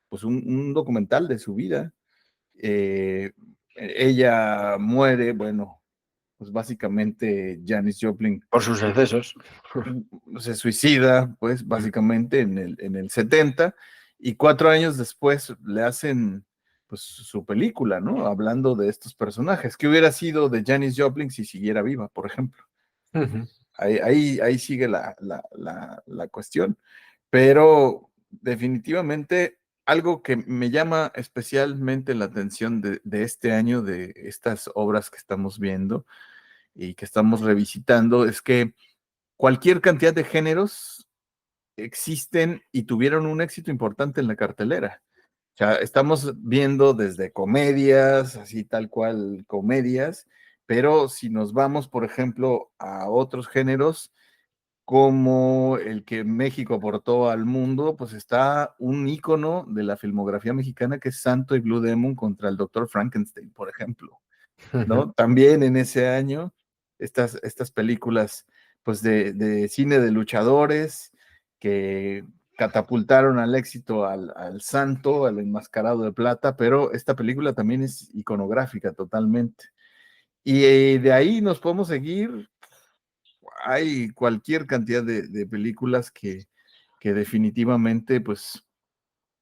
pues un documental de su vida. Eh, ella muere, bueno, pues básicamente Janis Joplin Por sus excesos. se suicida, pues básicamente en el 70, y 4 años después le hacen pues su película, ¿no? Hablando de estos personajes. ¿Qué hubiera sido de Janis Joplin si siguiera viva, por ejemplo? Ujú. Ahí sigue la cuestión. Pero definitivamente algo que me llama especialmente la atención de este año, de estas obras que estamos viendo y que estamos revisitando, es que cualquier cantidad de géneros existen y tuvieron un éxito importante en la cartelera. O sea, estamos viendo desde comedias, así tal cual comedias, pero si nos vamos, por ejemplo, a otros géneros, como el que México aportó al mundo, pues está un ícono de la filmografía mexicana que es Santo y Blue Demon contra el Doctor Frankenstein, por ejemplo, ¿no? También en ese año, estas películas, pues de cine de luchadores que catapultaron al éxito al Santo, al enmascarado de plata, pero esta película también es iconográfica totalmente. Y de ahí nos podemos seguir. Hay cualquier cantidad de películas que definitivamente, pues,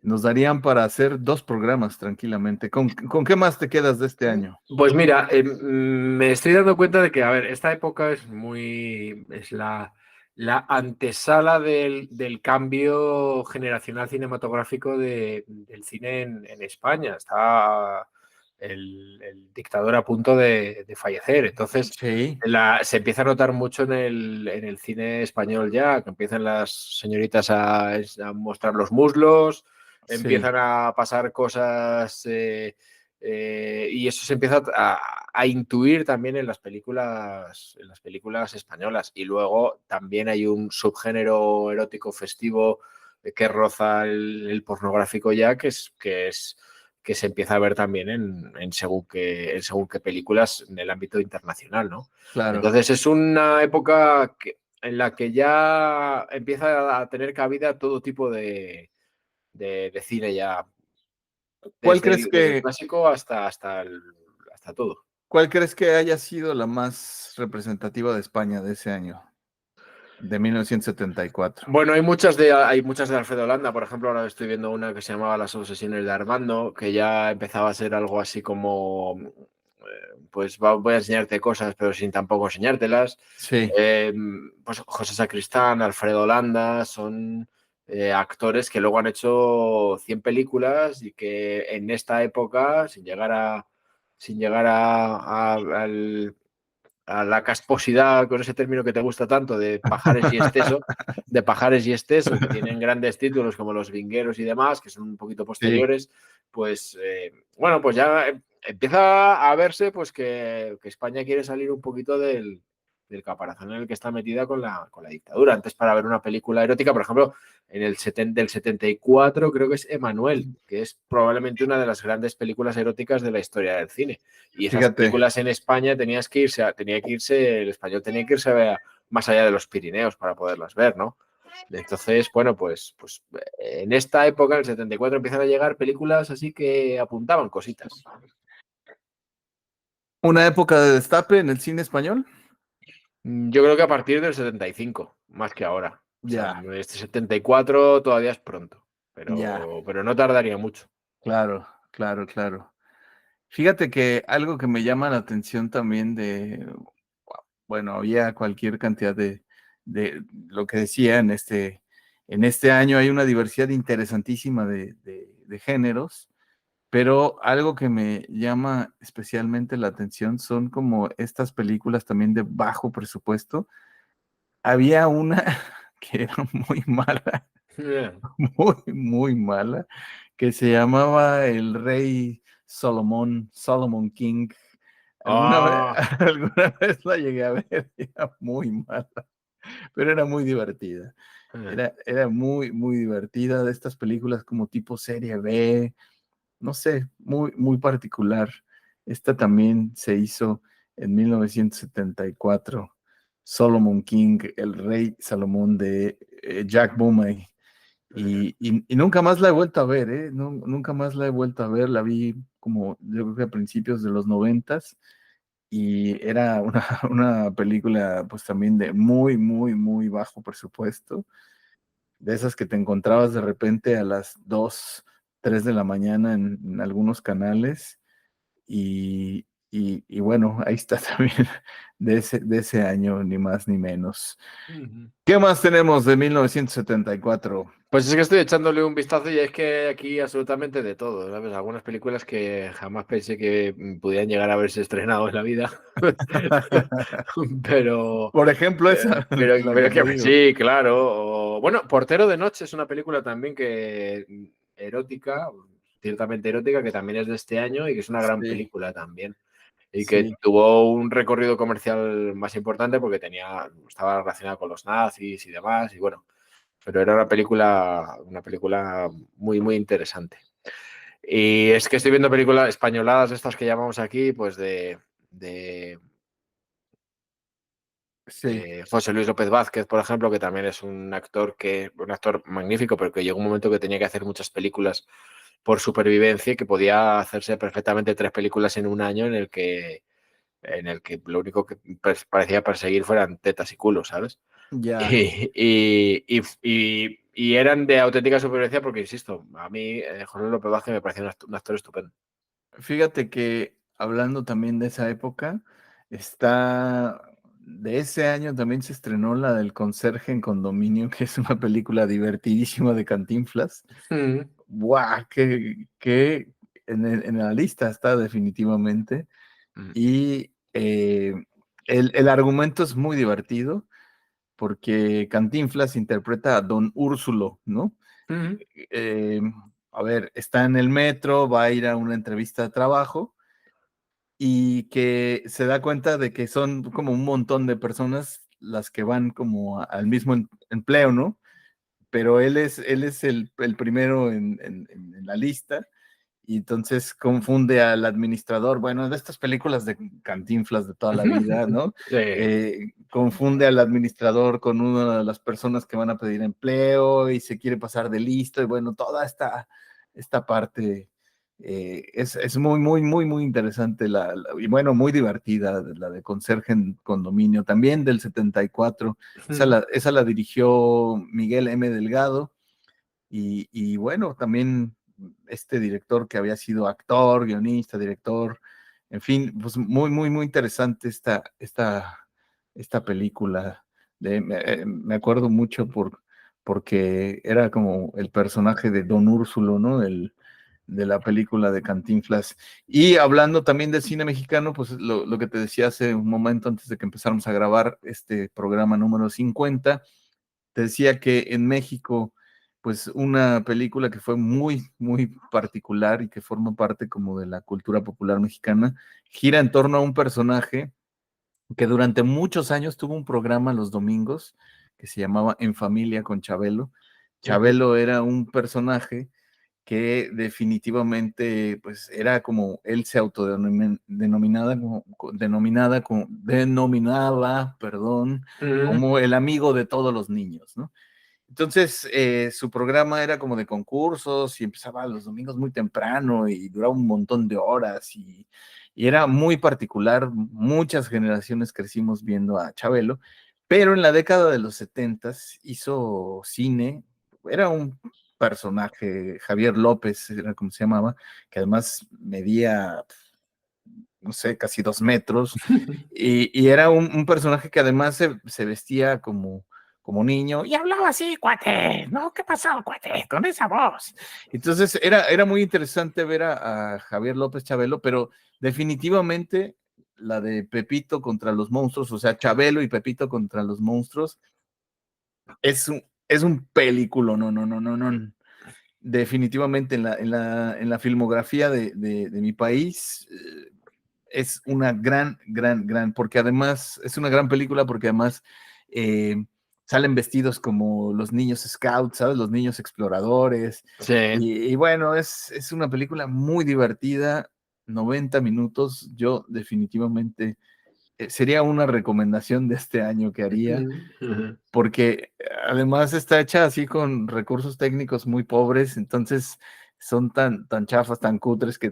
nos darían para hacer 2 programas tranquilamente. ¿Con qué más te quedas de este año? Pues mira, me estoy dando cuenta de que, a ver, esta época es la antesala del cambio generacional cinematográfico del cine en España. Está el dictador a punto de fallecer. Entonces, Sí, se empieza a notar mucho en el cine español ya, que empiezan las señoritas a mostrar los muslos, sí, empiezan a pasar cosas. Y eso se empieza a intuir también en las películas españolas. Y luego también hay un subgénero erótico festivo que roza el pornográfico ya, que se empieza a ver también en según qué películas en el ámbito internacional, ¿no? claro. Entonces es una época en la que ya empieza a tener cabida todo tipo de cine ya, ¿Cuál crees desde el que, clásico hasta todo. cuál crees que haya sido la más representativa de España de ese año, de 1974? Bueno, hay muchas de Alfredo Landa, por ejemplo, ahora estoy viendo una que se llamaba Las obsesiones de Armando, que ya empezaba a ser algo así como, pues voy a enseñarte cosas, pero sin tampoco enseñártelas. Sí, Pues José Sacristán, Alfredo Landa, son actores que luego han hecho 100 películas y que en esta época, sin llegar a la casposidad, con ese término que te gusta tanto, de Pajares y Esteso, que tienen grandes títulos como Los Vingueros y demás, que son un poquito sí. posteriores, pues bueno, pues ya empieza a verse pues que España quiere salir un poquito del caparazón en el que está metida con la dictadura. Antes, para ver una película erótica, por ejemplo, del 74 creo que es Emanuel, que es probablemente una de las grandes películas eróticas de la historia del cine. Y esas Fíjate, películas en España el español tenía que irse más allá de los Pirineos para poderlas ver, ¿no? Entonces, bueno, pues en esta época, en el 74, empiezan a llegar películas así que apuntaban cositas. una época de destape en el cine español. Yo creo que a partir del 75, más que ahora. O sea, Ya, este 74 todavía es pronto, ya, pero no tardaría mucho. claro, claro, claro. Fíjate que algo que me llama la atención también bueno, había cualquier cantidad de lo que decía en este año hay una diversidad interesantísima de géneros, pero algo que me llama especialmente la atención son como estas películas también de bajo presupuesto. Había una que era muy mala, muy, muy mala, que se llamaba El Rey Solomón, Solomon King. Alguna vez, Ah, alguna vez la llegué a ver, era muy mala, pero era muy divertida. Era muy, muy divertida, de estas películas como tipo serie B, no sé, muy, muy particular. Esta también se hizo en 1974. Solomon King, el rey Salomón de Jack Bumey. Y nunca más la he vuelto a ver, ¿eh? Nunca más la he vuelto a ver. La vi como yo creo que a principios de los 90 y era una película pues también de muy, muy, muy bajo presupuesto, de esas que te encontrabas de repente a las 2 3 de la mañana en algunos canales y bueno, ahí está también de ese año, ni más ni menos. ¿Qué más tenemos de 1974? pues es que estoy echándole un vistazo y es que aquí absolutamente de todo, ¿sabes? Algunas películas que jamás pensé que pudieran llegar a haberse estrenado en la vida. Pero, Por ejemplo, esa, la que pero te que digo. sí, claro. Bueno, Portero de Noche es una película también erótica, ciertamente erótica, que también es de este año y que es una gran Sí, película también. Y que sí, tuvo un recorrido comercial más importante porque estaba relacionada con los nazis y demás, y bueno, pero era una película muy, muy interesante. Y es que estoy viendo películas españoladas, estas que llamamos aquí, pues de sí, José Luis López Vázquez, por ejemplo, que también es un actor magnífico, pero que llegó un momento que tenía que hacer muchas películas por supervivencia y que podía hacerse perfectamente 3 películas en un año en el que lo único que parecía perseguir fueran tetas y culos, ¿sabes? ya. Y eran de auténtica supervivencia porque, insisto, a mí José Luis López Vázquez me parecía un actor estupendo. Fíjate que hablando también de esa época, de ese año también se estrenó la del Conserje en Condominio, que es una película divertidísima de Cantinflas. Mm, ¡Guau! Que en la lista está definitivamente. mm, Y el argumento es muy divertido porque Cantinflas interpreta a Don Úrsulo, ¿no? mm, Eh, a ver, está en el metro, va a ir a una entrevista de trabajo y que se da cuenta de que son como un montón de personas las que van como al mismo empleo, ¿no? Pero él es el primero en la lista y entonces confunde al administrador, bueno, de estas películas de Cantinflas de toda la vida, ¿no? sí. Confunde al administrador con una de las personas que van a pedir empleo y se quiere pasar de listo y bueno, toda esta parte es muy, muy, muy, muy interesante y bueno, muy divertida, la de Conserje en Condominio, también del 74. Mm, Esa la dirigió Miguel M. Delgado y bueno, también este director que había sido actor, guionista, director, en fin, pues muy, muy, muy interesante esta película. Me acuerdo mucho porque era como el personaje de Don Úrsulo, ¿no? De la película de Cantinflas. Y hablando también del cine mexicano, pues lo que te decía hace un momento antes de que empezáramos a grabar este programa número 50, te decía que en México, pues una película que fue muy, muy particular y que forma parte como de la cultura popular mexicana, gira en torno a un personaje que durante muchos años tuvo un programa los domingos que se llamaba En Familia con Chabelo. ujú. Chabelo era un personaje que definitivamente pues era como él se denominaba, perdón, Mm, como el amigo de todos los niños, ¿no? Entonces, su programa era como de concursos y empezaba los domingos muy temprano y duraba un montón de horas y era muy particular. Muchas generaciones crecimos viendo a Chabelo, pero en la década de los 70 hizo cine. Era un personaje, Javier López, era como se llamaba, que además medía, no sé, casi 2 metros y era un personaje que además se vestía como niño y hablaba así, cuate, ¿no? ¿Qué pasó, cuate? Con esa voz. Entonces era muy interesante ver a Javier López Chabelo, pero definitivamente la de Pepito contra los monstruos, o sea, Chabelo y Pepito contra los monstruos, es un película, no. Definitivamente en la filmografía de mi país, es una gran, porque además, es una gran película porque además eh, salen vestidos como los niños scouts, ¿sabes? Los niños exploradores. sí. Y bueno, es una película muy divertida, 90 minutos, yo definitivamente sería una recomendación de este año que haría Ujú. porque además está hecha así con recursos técnicos muy pobres, entonces son tan chafas, tan cutres que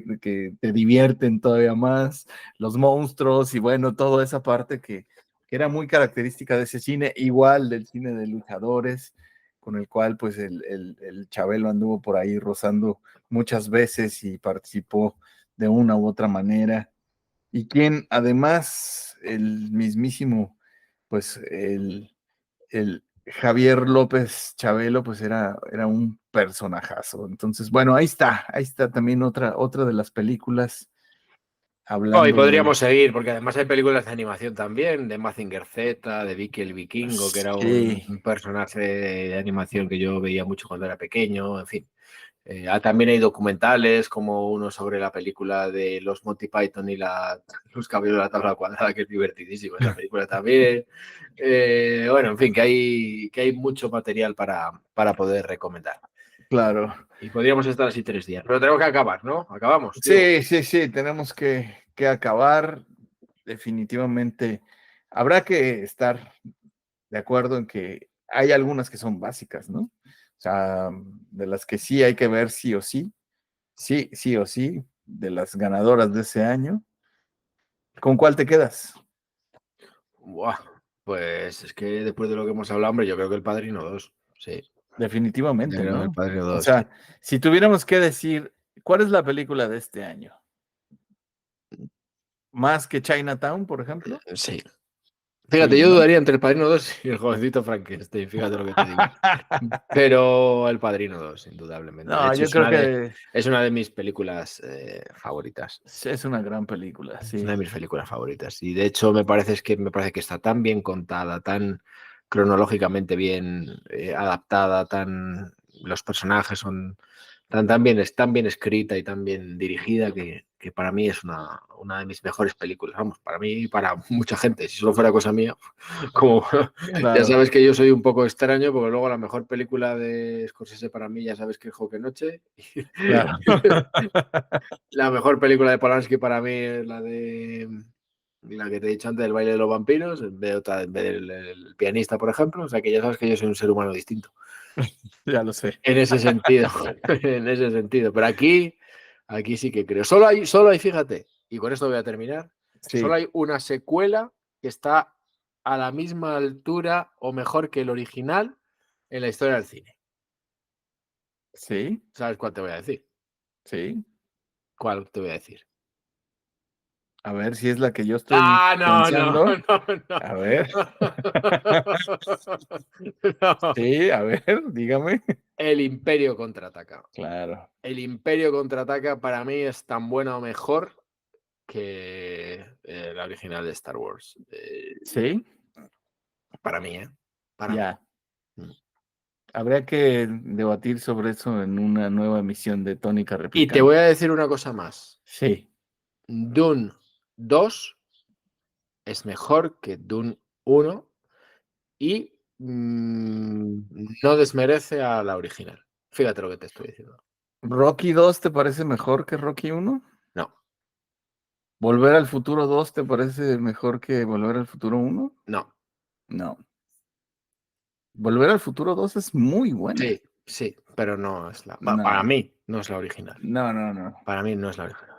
te divierten todavía más, los monstruos y bueno, toda esa parte que era muy característica de ese cine, igual del cine de luchadores, con el cual pues el Chabelo anduvo por ahí rozando muchas veces y participó de una u otra manera, y quien además el mismísimo, pues el Javier López Chabelo, pues era un personajazo. Entonces, bueno, ahí está también otra de las películas. hablando Oh, y de... podríamos seguir, porque además hay películas de animación también, de Mazinger Z, de Vicky el Vikingo, que era Sí. un personaje de animación que yo veía mucho cuando era pequeño, en fin. También hay documentales como uno sobre la película de los Monty Python y los caballeros de la tabla cuadrada, que es divertidísimo esa película también. Bueno, en fin, que hay mucho material para poder recomendar. Claro. Y podríamos estar así 3 días. Pero tenemos que acabar, ¿no? Acabamos. Diego. Sí, tenemos que acabar. Definitivamente habrá que estar de acuerdo en que hay algunas que son básicas, ¿no? O sea, de las que sí hay que ver sí o sí, sí o sí, de las ganadoras de ese año. ¿Con cuál te quedas? Buah, pues es que después de lo que hemos hablado, hombre, yo creo que El Padrino 2. Sí, yo Definitivamente, creo que El ¿no? Padrino O 2, sí. sea, si tuviéramos que decir, ¿cuál es la película de este año? ¿Más que Chinatown, por ejemplo? Sí. Sí, Fíjate, yo ¿no? dudaría entre El Padrino 2 y El Jovencito Frankenstein, fíjate lo que te digo. Pero El Padrino 2, indudablemente. De No, hecho, yo creo que es una de mis películas favoritas. es una gran película, Es sí. una de mis películas favoritas. Y de hecho, me parece que está tan bien contada, tan cronológicamente bien adaptada, los personajes son tan bien escrita y tan bien dirigida que para mí es una de mis mejores películas. Vamos, para mí y para mucha gente. Si solo fuera cosa mía, como ya Claro, sabes que yo soy un poco extraño, porque luego la mejor película de Scorsese para mí ya sabes que es Joque Noche. claro. La mejor película de Polanski para mí es la que te he dicho antes, El baile de los vampiros, en vez del pianista, por ejemplo. O sea que ya sabes que yo soy un ser humano distinto. Ya lo sé. En ese sentido, en ese sentido. Pero aquí sí que creo. Solo hay, fíjate, y con esto voy a terminar, solo Sí, hay una secuela que está a la misma altura o mejor que el original en la historia del cine. sí, ¿Sabes cuál te voy a decir? sí. ¿Cuál te voy a decir? A ver si es la que yo estoy Ah, no, no, pensando. no, A ver, no. No. sí, a ver, dígame. El Imperio contraataca. Claro. El Imperio contraataca para mí es tan buena o mejor que la original de Star Wars. Sí, Para mí, ¿eh? Para mí. ya. Habría que debatir sobre eso en una nueva emisión de Tónica Y te voy Replicante. a decir una cosa más. Sí, Dune 2 es mejor que Dune 1 y no desmerece a la original. Fíjate lo que te estoy diciendo. ¿Rocky 2 te parece mejor que Rocky 1? No, ¿Volver al futuro 2 te parece mejor que Volver al futuro 1? no. No. Volver al futuro 2 es muy buena. Sí, sí, pero no es para No, mí no es la original. no. Para mí no es la original.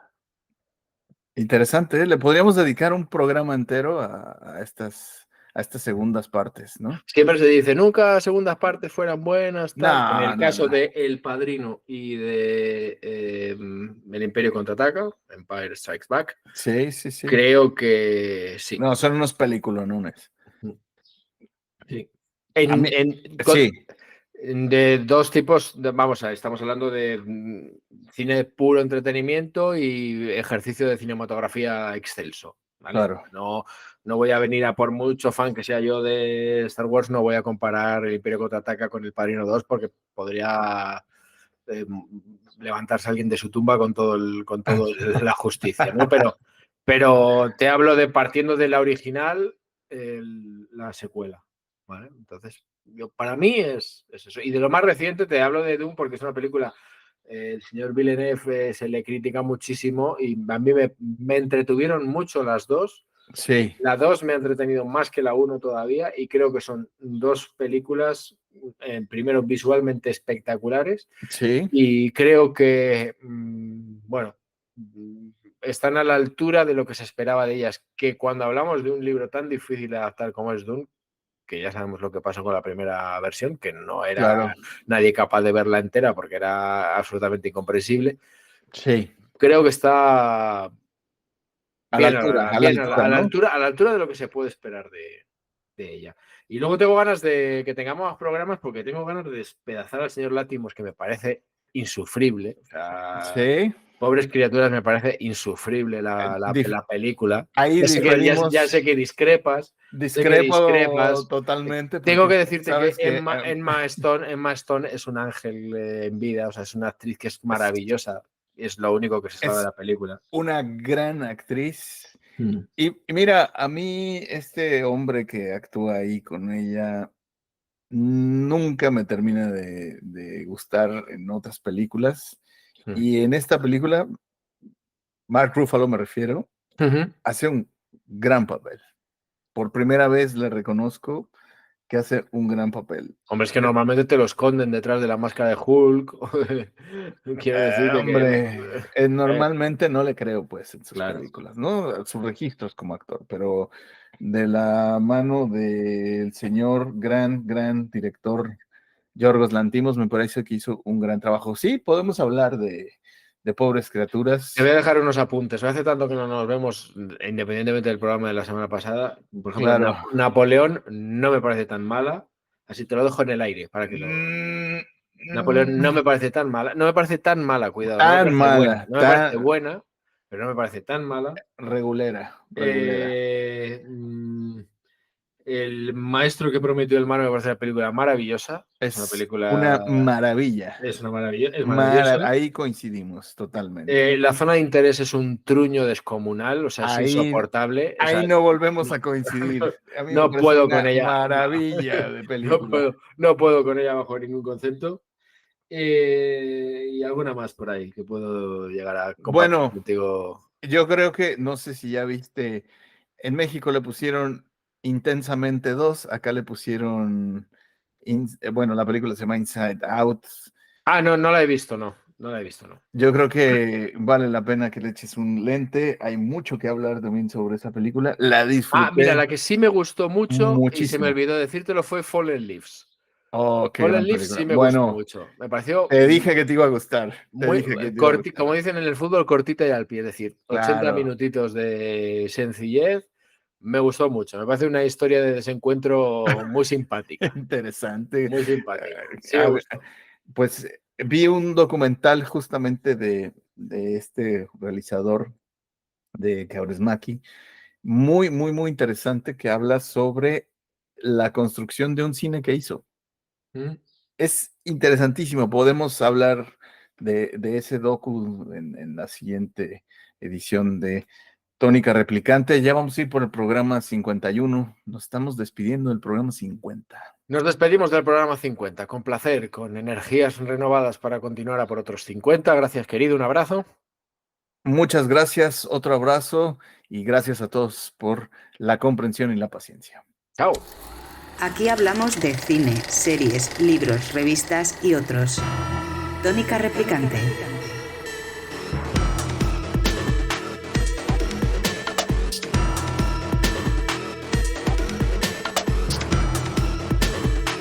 Interesante, ¿eh? Le podríamos dedicar un programa entero a estas segundas partes, ¿no? Siempre se dice, nunca segundas partes fueran buenas, tal. En el caso No. de El Padrino y de El Imperio Contraataca, Empire Strikes Back, Sí. creo que sí. No, son unos peliculones. Sí. A mí, Con- sí, de dos tipos, vamos a ver, estamos hablando de cine puro entretenimiento y ejercicio de cinematografía excelso, ¿vale? claro. No voy a venir a por mucho fan que sea yo de Star Wars, no voy a comparar El Imperio Contraataca con El Padrino 2 porque podría levantarse alguien de su tumba con todo la justicia, ¿no? Pero te hablo de partiendo de la original, la secuela, ¿vale? Entonces, para mí es eso. Y de lo más reciente te hablo de Dune porque es una película, el señor Villeneuve se le critica muchísimo y a mí me entretuvieron mucho las dos. Sí, La 2 me ha entretenido más que la 1 todavía y creo que son dos películas, primero visualmente espectaculares sí, y creo que, bueno, están a la altura de lo que se esperaba de ellas, que cuando hablamos de un libro tan difícil de adaptar como es Dune, que ya sabemos lo que pasó con la primera versión, que no era claro. nadie capaz de verla entera porque era absolutamente incomprensible, Sí, creo que está a la bien, altura, a la bien altura, ¿no? a la altura de lo que se puede esperar de ella. Y luego tengo ganas de que tengamos más programas porque tengo ganas de despedazar al señor Látimos, que me parece insufrible. O sea, Sí, Pobres criaturas me parece insufrible la película. Ahí Ya sé que discrepas. discrepo totalmente. Tengo que porque decirte sabes que Emma Stone es un ángel en vida, o sea, es una actriz que es maravillosa. Es lo único que se sabe de la película. Una gran actriz. Y mira, a mí este hombre que actúa ahí con ella nunca me termina de gustar en otras películas. Y en esta película, Mark Ruffalo me refiero, hace un gran papel. Por primera vez le reconozco que hace un gran papel. Hombre, es que normalmente te lo esconden detrás de la máscara de Hulk. Quiero decir hombre, normalmente no le creo, pues, en sus películas, ¿no? Sus registros como actor, pero de la mano del señor gran director Yorgos Lanthimos, me parece que hizo un gran trabajo. Sí, podemos hablar de Pobres Criaturas. Te voy a dejar unos apuntes. Hace tanto que no nos vemos, independientemente del programa de la semana pasada. Por ejemplo, Claro. Napoleón no me parece tan mala. Así te lo dejo en el aire para que lo. Napoleón no me parece tan mala. No me parece tan mala, cuidado. Tan mala. No me parece buena, pero no me parece tan mala. Regulera. El maestro que prometió el mar me parece una película maravillosa. Es una película. Una maravilla. Es una maravilla. Es maravillosa. Ahí coincidimos totalmente. La zona de interés es un truño descomunal, o sea, es insoportable. Ahí no volvemos a coincidir. A mí no puedo con ella. Maravilla de película. No puedo con ella bajo ningún concepto. Y alguna más por ahí que puedo llegar a compartir contigo. Yo creo que, no sé si ya viste, en México le pusieron Intensamente 2, acá le pusieron, la película se llama Inside Out. No la he visto, no la he visto, no. Yo creo que vale la pena que le eches un lente, hay mucho que hablar también sobre esa película, la disfruté. Mira, la que sí me gustó mucho, muchísimo. Y se me olvidó decírtelo, fue Fallen Leaves. Qué Fallen Leaves sí me gustó mucho. Me pareció. Te dije que te iba a gustar. Como dicen en el fútbol, cortita y al pie. Es decir, 80 minutitos de sencillez. Me gustó mucho. Me parece una historia de desencuentro muy simpática. Interesante. Muy simpática. Sí, me gustó. Pues vi un documental justamente de este realizador de Kaurismäki, muy, muy, muy interesante, que habla sobre la construcción de un cine que hizo. Es interesantísimo. Podemos hablar de ese docu en la siguiente edición de Tónica Replicante. Ya vamos a ir por el programa 51. Nos estamos despidiendo del programa 50. Nos despedimos del programa 50. Con placer, con energías renovadas para continuar a por otros 50. Gracias, querido. Un abrazo. Muchas gracias. Otro abrazo. Y gracias a todos por la comprensión y la paciencia. Chao. Aquí hablamos de cine, series, libros, revistas y otros. Tónica Replicante.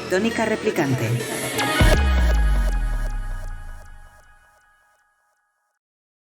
Tónica Replicante.